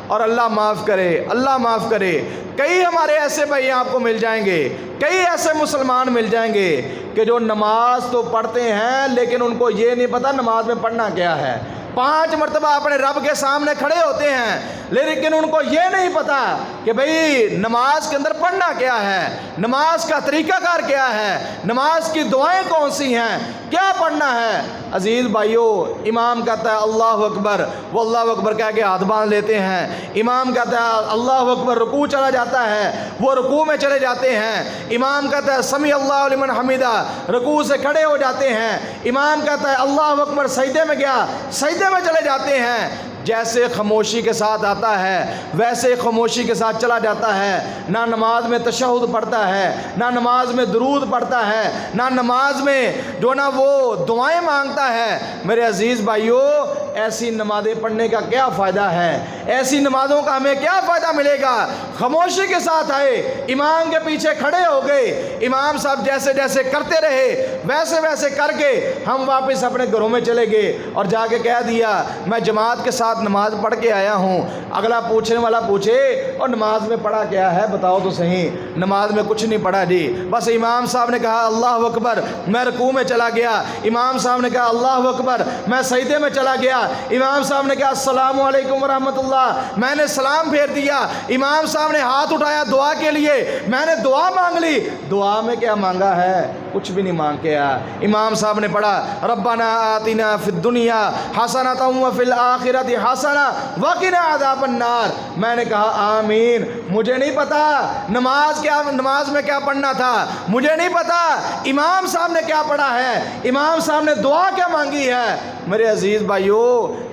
اور اللہ معاف کرے، اللہ معاف کرے، کئی ہمارے ایسے بھائی آپ کو مل جائیں گے، کئی ایسے مسلمان مل جائیں گے کہ جو نماز تو پڑھتے ہیں لیکن ان کو یہ نہیں پتہ نماز میں پڑھنا کیا ہے۔ 5 مرتبہ اپنے رب کے سامنے کھڑے ہوتے ہیں لیکن ان کو یہ نہیں پتا کہ بھئی نماز کے اندر پڑھنا کیا ہے، نماز کا طریقہ کار کیا ہے، نماز کی دعائیں کون سی ہیں، کیا پڑھنا ہے۔ عزیز بھائیو، امام کہتا ہے اللہ اکبر، وہ اللہ اکبر کہہ کے ہاتھ باندھ لیتے ہیں۔ امام کہتا ہے اللہ اکبر، رکوع چلا جاتا ہے، وہ رکوع میں چلے جاتے ہیں۔ امام کہتا ہے سمیع اللہ لمن حمیدہ، رکوع سے کھڑے ہو جاتے ہیں۔ امام کہتا ہے اللہ اکبر، سجدے میں گیا، سجدے میں چلے جاتے ہیں۔ جیسے خاموشی کے ساتھ آتا ہے ویسے خاموشی کے ساتھ چلا جاتا ہے۔ نہ نماز میں تشہد پڑھتا ہے، نہ نماز میں درود پڑھتا ہے، نہ نماز میں جو نا وہ دعائیں مانگتا ہے۔ میرے عزیز بھائیو، ایسی نمازیں پڑھنے کا کیا فائدہ ہے؟ ایسی نمازوں کا ہمیں کیا فائدہ ملے گا؟ خاموشی کے ساتھ آئے، امام کے پیچھے کھڑے ہو گئے، امام صاحب جیسے جیسے کرتے رہے ویسے ویسے کر کے ہم واپس اپنے گھروں میں چلے گئے اور جا کے کہہ دیا میں جماعت کے ساتھ نماز پڑھ کے آیا ہوں۔ اگلا پوچھنے والا پوچھے اور نماز میں پڑھا کیا ہے بتاؤ تو صحیح۔ نماز میں کچھ نہیں پڑھا جی، بس امام صاحب نے کہا اللہ اکبر، میں رکوع میں چلا گیا، امام صاحب نے کہا اللہ اکبر، میں سجدے میں چلا گیا، امام صاحب نے کہا السلام علیکم ورحمۃ اللہ، میں نے سلام پھیر دیا، امام صاحب نے ہاتھ اٹھایا دعا کے لیے، میں نے دعا مانگ لی۔ دعا میں کیا مانگا ہے؟ کچھ بھی نہیں مانگ کے آیا۔ امام صاحب نے پڑھا ربنا آتنا فی الدنیا حسنۃ وفی الآخرۃ حسنہ وقنا عذاب النار۔ میں نے کہا آمین۔ مجھے نہیں پتا نماز میں کیا پڑھنا تھا، مجھے نہیں پتا امام صاحب نے کیا پڑھا ہے، امام صاحب نے دعا کیا مانگی ہے۔ میرے عزیز بھائیو،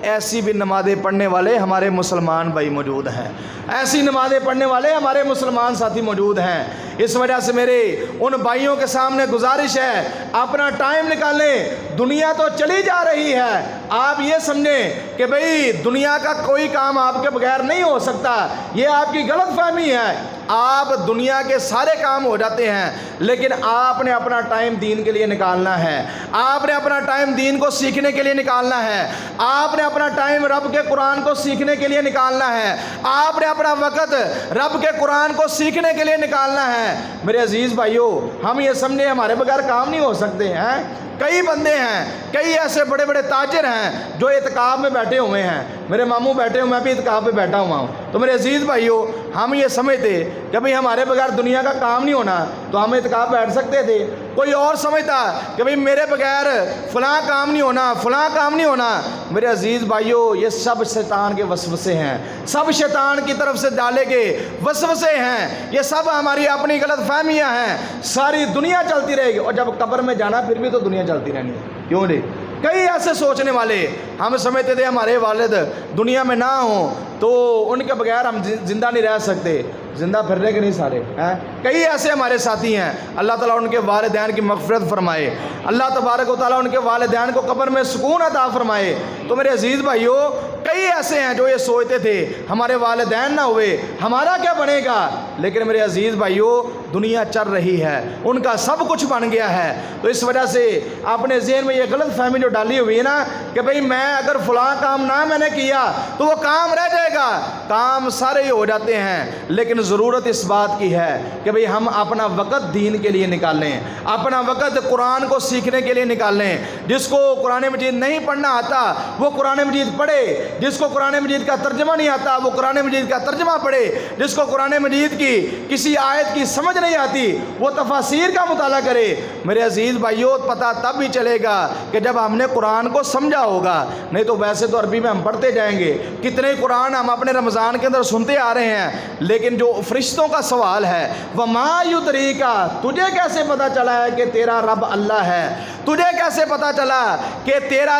ایسی بھی نمازیں پڑھنے والے ہمارے مسلمان بھائی موجود ہیں، ایسی نمازیں پڑھنے والے ہمارے مسلمان ساتھی موجود ہیں۔ اس وجہ سے میرے ان بھائیوں کے سامنے گزارش ہے، اپنا ٹائم نکالیں۔ دنیا تو چلی جا رہی ہے، آپ یہ سمجھیں کہ بھئی دنیا کا کوئی کام آپ کے بغیر نہیں ہو سکتا، یہ آپ کی غلط فہمی ہے۔ آپ دنیا کے سارے کام ہو جاتے ہیں لیکن آپ نے اپنا ٹائم دین کے لیے نکالنا ہے، آپ نے اپنا ٹائم دین کو سیکھنے کے لیے نکالنا ہے، آپ نے اپنا ٹائم رب کے قرآن کو سیکھنے کے لیے نکالنا ہے، آپ نے اپنا وقت رب کے قرآن کو سیکھنے کے لیے نکالنا ہے۔ میرے عزیز بھائیو، ہم یہ سمجھیں ہمارے بغیر کام نہیں ہو سکتے ہیں۔ کئی بندے ہیں، کئی ایسے بڑے بڑے تاجر ہیں جو اعتکاف میں بیٹھے ہوئے ہیں، میرے ماموں بیٹھے ہوئے، میں بھی اعتکاف میں بیٹھا ہوا ہوں۔ تو میرے عزیز بھائیو، ہم یہ سمجھتے کہ بھئی ہمارے بغیر دنیا کا کام نہیں ہونا تو ہم اعتکاف بیٹھ سکتے تھے۔ کوئی اور سمجھتا کہ بھئی میرے بغیر فلاں کام نہیں ہونا، فلاں کام نہیں ہونا۔ میرے عزیز بھائیو، یہ سب شیطان کے وسوسے ہیں، سب شیطان کی طرف سے ڈالے گئے وسوسے ہیں، یہ سب ہماری اپنی غلط فہمیاں ہیں۔ ساری دنیا چلتی رہے گی اور جب قبر میں جانا پھر بھی تو دنیا چلتی رہنی ہے، کیوں نہیں؟ کئی ایسے سوچنے والے، ہم سمجھتے تھے ہمارے والد دنیا میں نہ ہوں تو ان کے بغیر ہم زندہ نہیں رہ سکتے، زندہ پھرنے کے نہیں سارے ہیں۔ کئی ایسے ہمارے ساتھی ہیں، اللہ تعالیٰ ان کے والدین کی مغفرت فرمائے، اللہ تبارک و تعالیٰ ان کے والدین کو قبر میں سکون عطا فرمائے۔ تو میرے عزیز بھائیو، کئی ایسے ہیں جو یہ سوچتے تھے ہمارے والدین نہ ہوئے ہمارا کیا بنے گا، لیکن میرے عزیز بھائیو دنیا چل رہی ہے، ان کا سب کچھ بن گیا ہے۔ تو اس وجہ سے اپنے ذہن میں یہ غلط فہمی جو ڈالی ہوئی ہے نا کہ بھئی میں اگر فلاں کام نہ میں نے کیا تو وہ کام رہ جائے گا، کام سارے ہی ہو جاتے ہیں، لیکن ضرورت اس بات کی ہے کہ بھئی ہم اپنا وقت دین کے لیے نکالیں، اپنا وقت قرآن کو سیکھنے کے لیے نکالیں۔ جس کو قرآن مجید نہیں پڑھنا آتا وہ قرآن مجید پڑھے، جس کو قرآن مجید کا ترجمہ نہیں آتا وہ قرآن مجید کا ترجمہ پڑھے، جس کو قرآن مجید کی کسی آیت کی سمجھ نہیں آتی وہ تفاسیر کا مطالعہ کرے۔ میرے عزیز بھائیوں پتہ تب بھی چلے گا کہ جب ہم نے قرآن کو سمجھا ہوگا، نہیں تو ویسے تو عربی میں ہم پڑھتے جائیں گے، کتنے قرآن ہم اپنے رمضان کے اندر سنتے آ رہے ہیں، لیکن جو فرشتوں کا سوال ہے وَمَا يُدْرِيكَ، تجھے کیسے پتہ چلا ہے کہ تیرا رب اللہ ہے؟ تجھے کیسے پتہ چلا کہ تیرا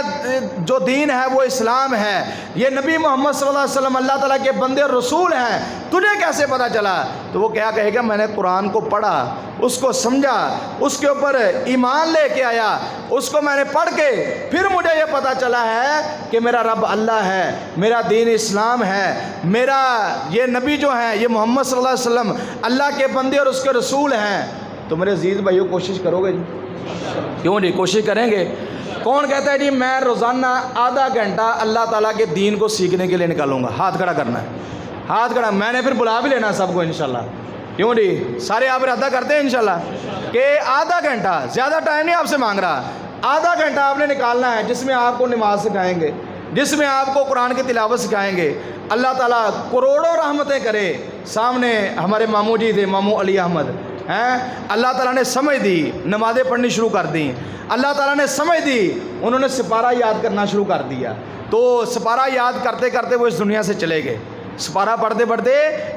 جو دین ہے وہ اسلام ہے، یہ نبی محمد صلی اللہ علیہ وسلم اللہ تعالیٰ کے بندے اور رسول ہیں، تجھے کیسے پتہ چلا؟ تو وہ کیا کہے گا، میں نے قرآن کو پڑھا، اس کو سمجھا، اس کے اوپر ایمان لے کے آیا، اس کو میں نے پڑھ کے پھر مجھے یہ پتہ چلا ہے کہ میرا رب اللہ ہے، میرا دین اسلام ہے، میرا یہ نبی جو ہیں یہ محمد صلی اللہ علیہ وسلم اللہ کے بندے اور اس کے رسول ہیں۔ تو میرے عزیز بھائیوں کوشش کرو گے جی؟ کیوں جی کوشش کریں گے؟ کون کہتا ہے جی میں روزانہ آدھا گھنٹہ اللہ تعالیٰ کے دین کو سیکھنے کے لیے نکالوں گا؟ ہاتھ کھڑا کرنا ہے، ہاتھ کھڑا، میں نے پھر بلا بھی لینا سب کو انشاءاللہ۔ کیوں جی سارے آپ ارادہ کرتے ہیں انشاءاللہ کہ آدھا گھنٹہ، زیادہ ٹائم نہیں آپ سے مانگ رہا، آدھا گھنٹہ آپ نے نکالنا ہے جس میں آپ کو نماز سکھائیں گے، جس میں آپ کو قرآن کی تلاوت سکھائیں گے۔ اللہ تعالیٰ کروڑوں رحمتیں کرے، سامنے ہمارے ماموں جی تھے، ماموں علی احمد ہیں، اللہ تعالیٰ نے سمجھ دی، نمازیں پڑھنی شروع کر دیں، اللہ تعالیٰ نے سمجھ دی، انہوں نے سپارہ یاد کرنا شروع کر دیا، تو سپارہ یاد کرتے کرتے وہ اس دنیا سے چلے گئے، سپارہ پڑھتے پڑھتے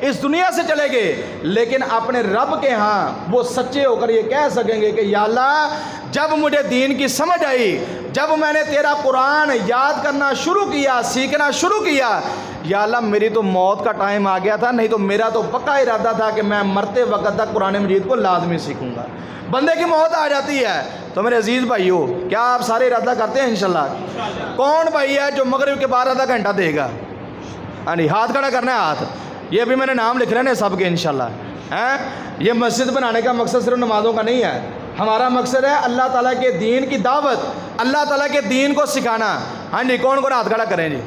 اس دنیا سے چلے گئے، لیکن اپنے رب کے ہاں وہ سچے ہو کر یہ کہہ سکیں گے کہ یا اللہ جب مجھے دین کی سمجھ آئی، جب میں نے تیرا قرآن یاد کرنا شروع کیا، سیکھنا شروع کیا، یا اللہ میری تو موت کا ٹائم آ گیا تھا، نہیں تو میرا تو پکا ارادہ تھا کہ میں مرتے وقت تک قرآن مجید کو لازمی سیکھوں گا۔ بندے کی موت آ جاتی ہے تو میرے عزیز بھائیوں کیا آپ سارے ارادہ کرتے ہیں انشاءاللہ؟ کون بھائی ہے جو مغرب کے بعد آدھا گھنٹہ دے گا؟ ہاں جی ہاتھ کھڑا کرنا ہے، ہاتھ، یہ بھی میں نے نام لکھ رہے ہیں سب کے انشاءاللہ۔ یہ مسجد بنانے کا مقصد صرف نمازوں کا نہیں ہے، ہمارا مقصد ہے اللہ تعالیٰ کے دین کی دعوت، اللہ تعالیٰ کے دین کو سکھانا۔ ہاں جی کون کون ہاتھ کھڑا کریں جی؟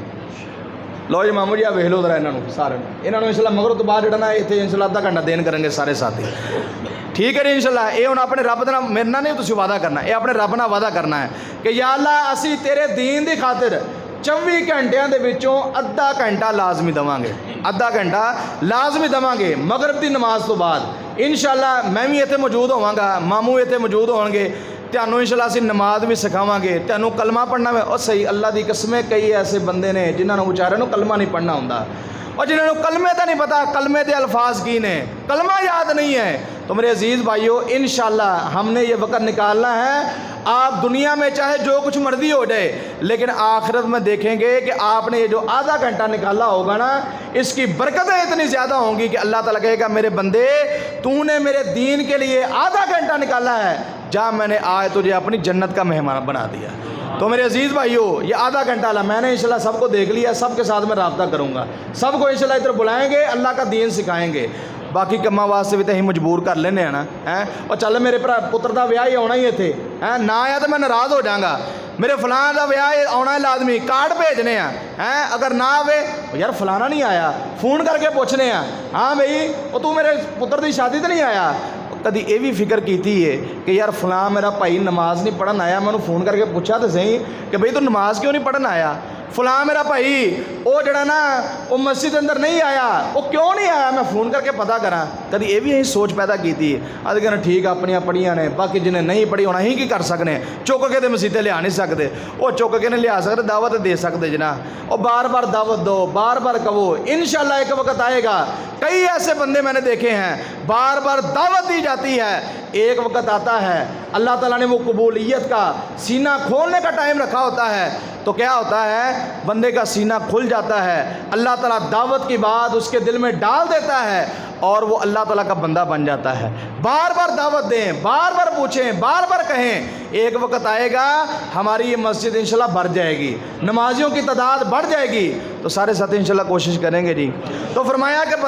لو جی مامو جی آپ ویکھ لو ذرا انہوں سارے، انہوں انشاءاللہ مغرب تو بعد جڑنا اتنے انشاءاللہ آدھا گھنٹہ دین کریں گے سارے ساتھی، ٹھیک ہے جی انشاءاللہ۔ یہ ہوں اپنے رب دے نال میرے نال نہیں تسی وعدہ کرنا، یہ اپنے رب نال وعدہ کرنا ہے کہ یا اللہ اسی تیرے دین دی خاطر 24 گھنٹیاں دے وچوں آدھا گھنٹہ لازمی دواں گے، آدھا گھنٹہ لازمی دواں گے مغرب دی نماز تو بعد انشاءاللہ۔ میں بھی اتنے موجود ہواں گا، ماموں اتنے موجود ہون گے، تانوں انشاءاللہ اسی نماز بھی سکھاواں گے، تانوں کلمہ پڑھنا میں، اور صحیح اللہ دی قسمیں کئی ایسے بندے نے جنہاں نوں بیچارے نوں کلمہ نہیں پڑھنا ہوندا، اور جنہاں نوں کلمے تے نہیں پتہ کلمے دے الفاظ کی نے، کلمہ یاد نہیں ہے۔ تو میرے عزیز بھائیوں انشاءاللہ ہم نے یہ وقت نکالنا ہے، آپ دنیا میں چاہے جو کچھ مرضی ہو جائے لیکن آخرت میں دیکھیں گے کہ آپ نے یہ جو آدھا گھنٹہ نکالا ہوگا نا، اس کی برکتیں اتنی زیادہ ہوں گی کہ اللہ تعالیٰ کہے گا میرے بندے تو نے میرے دین کے لیے آدھا گھنٹہ نکالا ہے، جا میں نے آج تجھے اپنی جنت کا مہمان بنا دیا۔ تو میرے عزیز بھائیوں یہ آدھا گھنٹہ میں نے انشاءاللہ سب کو دیکھ لیا، سب کے ساتھ میں رابطہ کروں گا، سب کو انشاءاللہ ادھر بلائیں گے، اللہ کا دین سکھائیں گے، باقی کما واسطے بھی تو ہی مجبور کر لینے ہیں نا، اور چل میرے پتر دا ویاہ ہی آنا ہی اتنے، نہ آیا تو میں ناراض ہو جاؤں گا، میرے فلاں دا ویاہ آنا ہے لازمی، کارڈ بھیجنے ہیں، اگر نہ آوے یار فلانا نہیں آیا فون کر کے پوچھنے ہیں، ہاں بھائی وہ تو میرے پتر دی شادی تو نہیں آیا۔ کدی یہ بھی فکر کیتی ہے کہ یار فلاں میرا بھائی نماز نہیں پڑھن آیا، میں انہوں فون کر کے پوچھا تو صحیح کہ بھائی تو نماز کیوں نہیں پڑھن آیا؟ فلاں میرا بھائی وہ جڑا نا وہ مسجد اندر نہیں آیا، وہ کیوں نہیں آیا، میں فون کر کے پتہ کراں۔ کدی یہ بھی سوچ پیدا کیتی ہے؟ آدھے کہنا ٹھیک اپنی پڑھیاں نے، باقی جنہیں نہیں پڑھی ہونا ہی کی کر سکنے، چک کے تو مسیطے لیا نہیں سکتے، وہ چک کے نہیں لیا سکتے، دعوت دے سکتے جناب، وہ بار بار دعوت دو، بار بار کہو، انشاءاللہ ایک وقت آئے گا، کئی ایسے بندے میں نے دیکھے ہیں بار بار دعوت دی جاتی ہے، ایک وقت آتا ہے اللہ تعالیٰ نے وہ قبولیت کا سینہ کھولنے کا ٹائم رکھا ہوتا ہے، تو کیا ہوتا ہے بندے کا سینہ کھل جاتا ہے، اللہ تعالیٰ دعوت کی بات اس کے دل میں ڈال دیتا ہے اور وہ اللہ تعالیٰ کا بندہ بن جاتا ہے۔ بار بار دعوت دیں، بار بار پوچھیں، بار بار کہیں، ایک وقت آئے گا ہماری یہ مسجد انشاءاللہ بھر جائے گی، نمازیوں کی تعداد بڑھ جائے گی، تو سارے ساتھی انشاءاللہ کوشش کریں گے جی۔ تو فرمایا کہ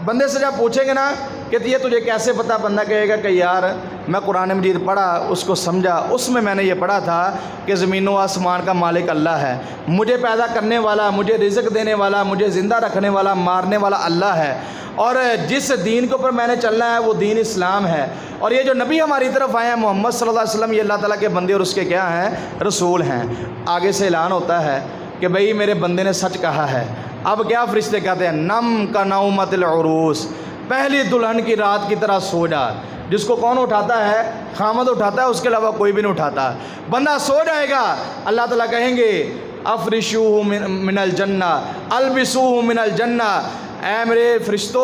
بندے سے جب پوچھیں گے نا کہ یہ تجھے کیسے پتہ، بندہ کہے گا کہ یار میں قرآن مجید پڑھا، اس کو سمجھا، اس میں نے یہ پڑھا تھا کہ زمین و آسمان کا مالک اللہ ہے، مجھے پیدا کرنے والا، مجھے رزق دینے والا، مجھے زندہ رکھنے والا، مارنے والا اللہ ہے، اور جس دین کے اوپر میں نے چلنا ہے وہ دین اسلام ہے، اور یہ جو نبی ہماری طرف آئے ہیں محمد صلی اللہ علیہ وسلم، یہ اللہ تعالیٰ کے بندے اور اس کے کیا ہیں؟ رسول ہیں۔ آگے سے اعلان ہوتا ہے کہ بھئی میرے بندے نے سچ کہا ہے۔ اب کیا فرشتے کہتے ہیں؟ نم کا نومت العروس، پہلی دلہن کی رات کی طرح سو جا، جس کو کون اٹھاتا ہے؟ خامد اٹھاتا ہے، اس کے علاوہ کوئی بھی نہیں اٹھاتا۔ بندہ سو جائے گا، اللہ تعالیٰ کہیں گے افرشوہ من الجنہ البسوہ من الجنہ، اے میرے فرشتو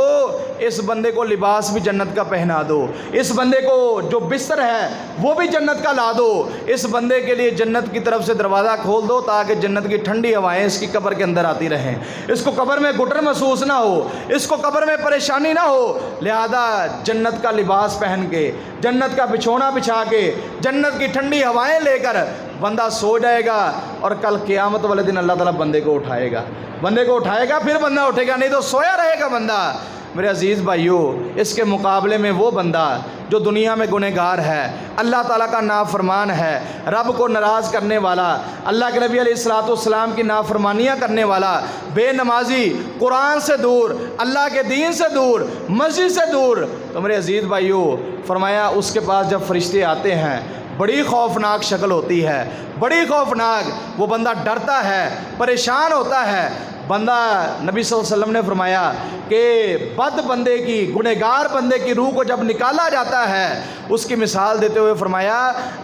اس بندے کو لباس بھی جنت کا پہنا دو، اس بندے کو جو بستر ہے وہ بھی جنت کا لا دو، اس بندے کے لیے جنت کی طرف سے دروازہ کھول دو تاکہ جنت کی ٹھنڈی ہوائیں اس کی قبر کے اندر آتی رہیں، اس کو قبر میں گھٹن محسوس نہ ہو، اس کو قبر میں پریشانی نہ ہو۔ لہذا جنت کا لباس پہن کے، جنت کا بچھونا بچھا کے، جنت کی ٹھنڈی ہوائیں لے کر بندہ سو جائے گا، اور کل قیامت والے دن اللہ تعالیٰ بندے کو اٹھائے گا، بندے کو اٹھائے گا، پھر بندہ اٹھے گا، نہیں تو سویا رہے گا بندہ۔ میرے عزیز بھائیو، اس کے مقابلے میں وہ بندہ جو دنیا میں گنہگار ہے، اللہ تعالیٰ کا نافرمان ہے، رب کو ناراض کرنے والا، اللہ کے نبی علیہ الصلوۃ والسلام کی نافرمانیاں کرنے والا، بے نمازی، قرآن سے دور، اللہ کے دین سے دور، مسجد سے دور، تو میرے عزیز بھائیو فرمایا اس کے پاس جب فرشتے آتے ہیں بڑی خوفناک شکل ہوتی ہے، بڑی خوفناک، وہ بندہ ڈرتا ہے، پریشان ہوتا ہے۔ بندہ نبی صلی اللہ علیہ وسلم نے فرمایا کہ بد بندے کی، گنہگار بندے کی روح کو جب نکالا جاتا ہے، اس کی مثال دیتے ہوئے فرمایا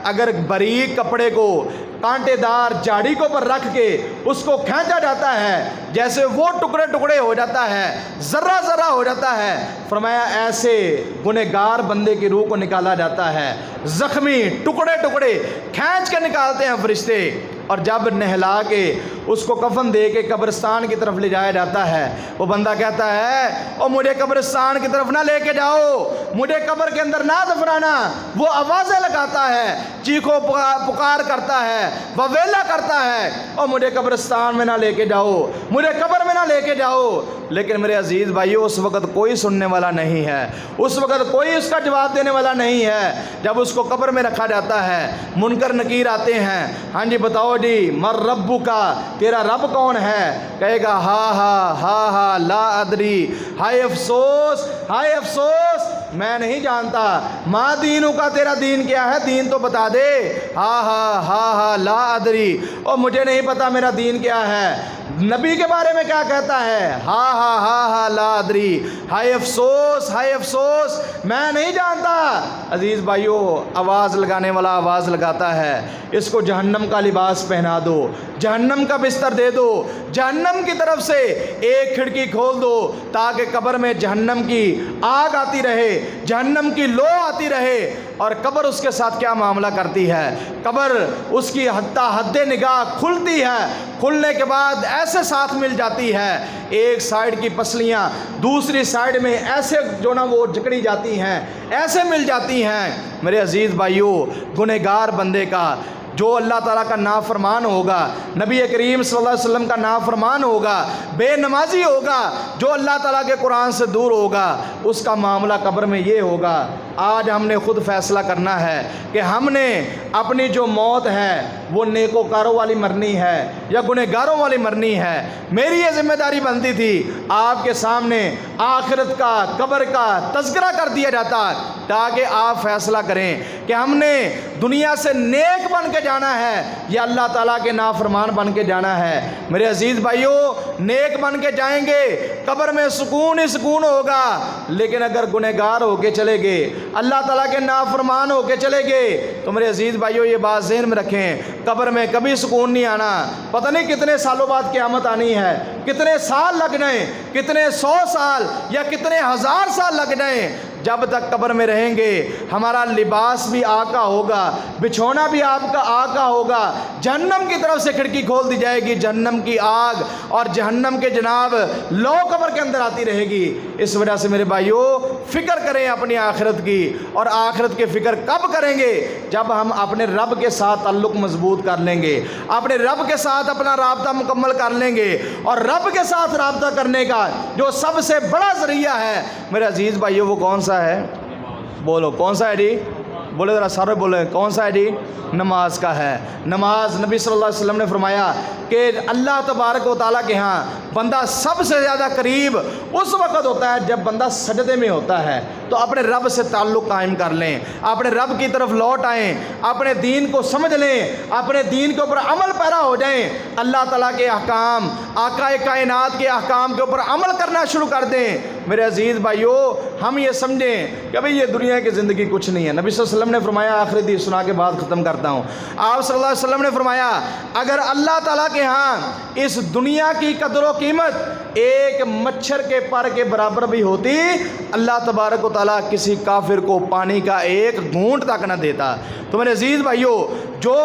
اگر باریک کپڑے کو کانٹے دار جاڑی کو پر رکھ کے اس کو کھینچا جاتا ہے، جیسے وہ ٹکڑے ٹکڑے ہو جاتا ہے، ذرہ ذرہ ہو جاتا ہے، فرمایا ایسے گنہگار بندے کی روح کو نکالا جاتا ہے، زخمی ٹکڑے ٹکڑے کھینچ کے نکالتے ہیں فرشتے، اور جب نہلا کے اس کو کفن دے کے قبرستان کی طرف لے جایا جاتا ہے، وہ بندہ کہتا ہے او مجھے قبرستان کی طرف نہ لے کے جاؤ، مجھے قبر کے اندر نہ دفنانا۔ وہ آوازیں لگاتا ہے، چیخو پکار کرتا ہے، وویلا کرتا ہے، او مجھے قبرستان میں نہ لے کے جاؤ، مجھے قبر میں نہ لے کے جاؤ۔ لیکن میرے عزیز بھائیو اس وقت کوئی سننے والا نہیں ہے، اس وقت کوئی اس کا جواب دینے والا نہیں ہے۔ جب اس کو قبر میں رکھا جاتا ہے، منکر نکیر آتے ہیں، ہاں جی بتاؤ جی مر ربو کا، تیرا رب کون ہے؟ کہے گا ہا ہا ہا ہا لا ادری، ہائے افسوس ہائے افسوس میں نہیں جانتا۔ ما دینوں کا، تیرا دین کیا ہے؟ دین تو بتا دے۔ ہا ہا ہا ہا لا ادری، اور مجھے نہیں پتا میرا دین کیا ہے۔ نبی کے بارے میں کیا کہتا ہے؟ ہا ہا ہا ہا لا ادری، ہائے افسوس ہائے افسوس میں نہیں جانتا۔ عزیز بھائیو آواز لگانے والا آواز لگاتا ہے، اس کو جہنم کا لباس پہنا دو، جہنم کا بستر دے دو، جہنم کی طرف سے ایک کھڑکی کھول دو تاکہ قبر میں جہنم کی آگ آتی رہے، جہنم کی لو آتی رہے۔ اور قبر اس کے ساتھ کیا معاملہ کرتی ہے؟ قبر اس کی حد نگاہ کھلتی ہے، کھلنے کے بعد ایسے ساتھ مل جاتی ہے، ایک سائیڈ کی پسلیاں دوسری سائیڈ میں ایسے جو نا وہ جکڑی جاتی ہیں، ایسے مل جاتی ہیں۔ میرے عزیز بھائیو گنہگار بندے کا جو اللہ تعالیٰ کا نافرمان ہوگا، نبی کریم صلی اللہ علیہ وسلم کا نافرمان ہوگا، بے نمازی ہوگا، جو اللہ تعالیٰ کے قرآن سے دور ہوگا، اس کا معاملہ قبر میں یہ ہوگا۔ آج ہم نے خود فیصلہ کرنا ہے کہ ہم نے اپنی جو موت ہے وہ نیکوکاروں والی مرنی ہے یا گنہگاروں والی مرنی ہے۔ میری یہ ذمہ داری بنتی تھی آپ کے سامنے آخرت کا، قبر کا تذکرہ کر دیا جاتا تاکہ آپ فیصلہ کریں کہ ہم نے دنیا سے نیک بن کے جانا ہے یا اللہ تعالیٰ کے نافرمان بن کے جانا ہے۔ میرے عزیز بھائیو نیک بن کے جائیں گے، قبر میں سکون ہی سکون ہوگا، لیکن اگر گنہگار ہو کے چلے گئے، اللہ تعالیٰ کے نافرمان ہو کے چلے گئے، تو میرے عزیز بھائیو یہ بات ذہن میں رکھیں، قبر میں کبھی سکون نہیں آنا۔ پتہ نہیں کتنے سالوں بعد قیامت آنی ہے، کتنے سال لگ جائیں، کتنے 100 سال یا کتنے 1000 سال لگ جائیں، جب تک قبر میں رہیں گے ہمارا لباس بھی آگ کا ہوگا، بچھونا بھی آگ کا ہوگا، جہنم کی طرف سے کھڑکی کھول دی جائے گی، جہنم کی آگ اور جہنم کے جناب لو قبر کے اندر آتی رہے گی۔ اس وجہ سے میرے بھائیو فکر کریں اپنی آخرت کی، اور آخرت کی فکر کب کریں گے؟ جب ہم اپنے رب کے ساتھ تعلق مضبوط کر لیں گے، اپنے رب کے ساتھ اپنا رابطہ مکمل کر لیں گے، اور رب کے ساتھ رابطہ کرنے کا جو سب سے بڑا ذریعہ ہے میرے عزیز بھائیو وہ کون سا ہے؟ بولو کون سا ہے جی؟ بولے ذرا سارے بولے کون سا ہے جی؟ نماز کا ہے۔ نماز نبی صلی اللہ علیہ وسلم نے فرمایا کہ اللہ تبارک و تعالیٰ کے ہاں بندہ سب سے زیادہ قریب اس وقت ہوتا ہے جب بندہ سجدے میں ہوتا ہے، تو اپنے رب سے تعلق قائم کر لیں، اپنے رب کی طرف لوٹ آئیں، اپنے دین کو سمجھ لیں، اپنے دین کے اوپر عمل پیرا ہو جائیں، اللہ تعالیٰ کے احکام، آقا کائنات کے احکام کے اوپر عمل کرنا شروع کر دیں۔ میرے عزیز بھائیو، ہم یہ سمجھیں کہ بھئی یہ دنیا کی زندگی کچھ نہیں ہے۔ نبی صلی اللہ علیہ وسلم نے فرمایا، آخری حدیث سنا کے بعد ختم کرتا ہوں، آپ صلی اللہ علیہ وسلم نے فرمایا اگر اللہ تعالیٰ کے ہاں اس دنیا کی قدر و قیمت ایک مچھر کے پر کے برابر بھی ہوتی، اللہ تبارک و تعالیٰ کسی کافر کو پانی کا ایک گھونٹ تک نہ دیتا۔ تو میرے عزیز بھائیو، جو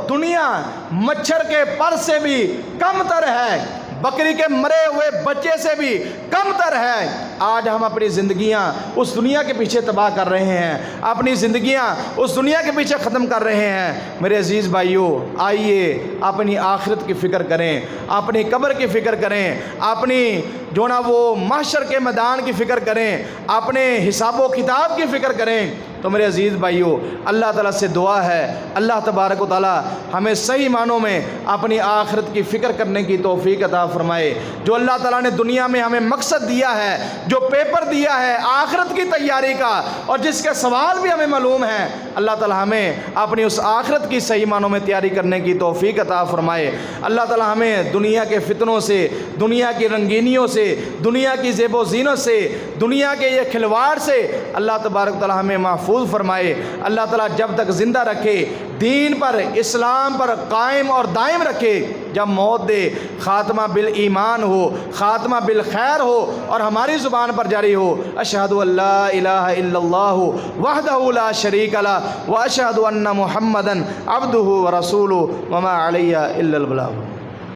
دنیا مچھر کے پر سے بھی کم تر ہے، بکری کے مرے ہوئے بچے سے بھی کم تر ہے، آج ہم اپنی زندگیاں اس دنیا کے پیچھے تباہ کر رہے ہیں، اپنی زندگیاں اس دنیا کے پیچھے ختم کر رہے ہیں۔ میرے عزیز بھائیو، آئیے اپنی آخرت کی فکر کریں، اپنی قبر کی فکر کریں، اپنی جو نا وہ محشر کے میدان کی فکر کریں، اپنے حساب و کتاب کی فکر کریں۔ تو میرے عزیز بھائیو، اللہ تعالیٰ سے دعا ہے اللہ تبارک و تعالیٰ ہمیں صحیح معنوں میں اپنی آخرت کی فکر کرنے کی توفیق عطا فرمائے۔ جو اللہ تعالیٰ نے دنیا میں ہمیں مقصد دیا ہے، جو پیپر دیا ہے آخرت کی تیاری کا، اور جس کے سوال بھی ہمیں معلوم ہیں، اللہ تعالیٰ ہمیں اپنی اس آخرت کی صحیح معنوں میں تیاری کرنے کی توفیق عطا فرمائے۔ اللہ تعالیٰ ہمیں دنیا کے فتنوں سے، دنیا کی رنگینیوں سے، دنیا کی زیب و زینت سے، دنیا کے یہ کھلواڑ سے اللہ تبارک و تعالیٰ ہمیں محفوظ فرمائے۔ اللہ تعالیٰ جب تک زندہ رکھے، دین پر، اسلام پر قائم اور دائم رکھے، جب موت دے خاتمہ بالایمان ہو، خاتمہ بالخیر ہو، اور ہماری زبان پر جاری ہو، اشہد ان لا الہ الا اللہ وحدہ لا شریک لہ واشہد ان محمدا عبدہ ورسولہ وما علیہ الا البلاغ۔